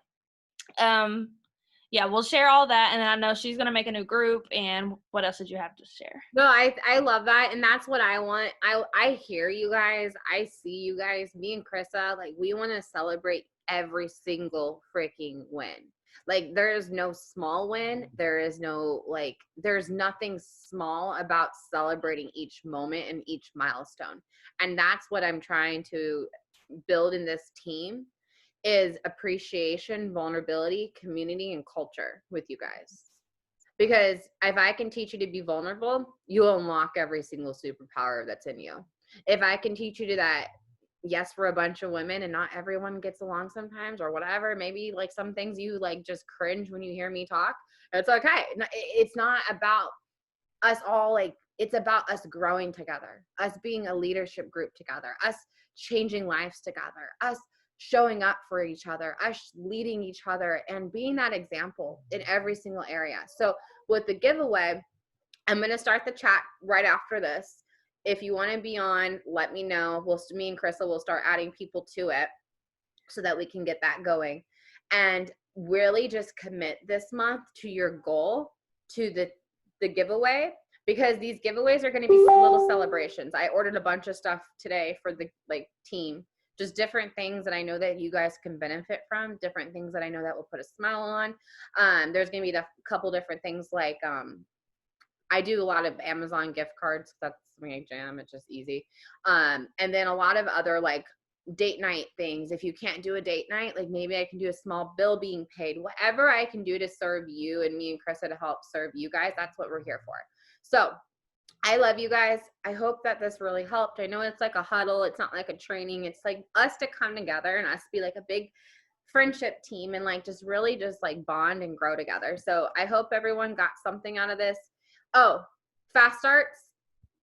yeah, we'll share all that. And then I know she's going to make a new group. And what else did you have to share? No, I love that. And that's what I want. I hear you guys. I see you guys. Me and Krissa, like, we want to celebrate every single freaking win. Like, there is no small win. There is no, like, there's nothing small about celebrating each moment and each milestone. And that's what I'm trying to build in this team, is appreciation, vulnerability, community, and culture with you guys. Because if I can teach you to be vulnerable, you'll unlock every single superpower that's in you. If I can teach you to that, yes, for a bunch of women, and not everyone gets along sometimes or whatever, maybe like some things you like just cringe when you hear me talk, it's okay. It's not about us all, like, it's about us growing together, us being a leadership group together, us changing lives together, us showing up for each other, us leading each other, and being that example in every single area. So with the giveaway, I'm going to start the chat right after this. If you want to be on, let me know. Me and Krissa will start adding people to it so that we can get that going. And really just commit this month to your goal, to the giveaway, because these giveaways are going to be little celebrations. I ordered a bunch of stuff today for the team. Just different things that I know that you guys can benefit from, different things that I know that will put a smile on. There's going to be a couple different things, like I do a lot of Amazon gift cards. That's my jam. It's just easy. And then a lot of other like date night things. If you can't do a date night, like maybe I can do a small bill being paid, whatever I can do to serve you and me and Krista to help serve you guys. That's what we're here for. So I love you guys. I hope that this really helped. I know it's like a huddle. It's not like a training. It's like us to come together and us be like a big friendship team and like just really just like bond and grow together. So I hope everyone got something out of this. Oh, fast starts,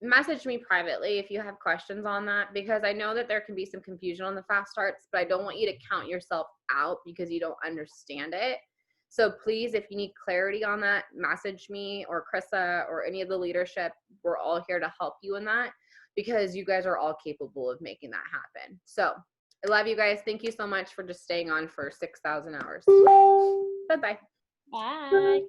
message me privately if you have questions on that, because I know that there can be some confusion on the fast starts, but I don't want you to count yourself out because you don't understand it. So please, if you need clarity on that, message me or Krista or any of the leadership. We're all here to help you in that because you guys are all capable of making that happen. So I love you guys. Thank you so much for just staying on for 6,000 hours. Bye-bye. Bye.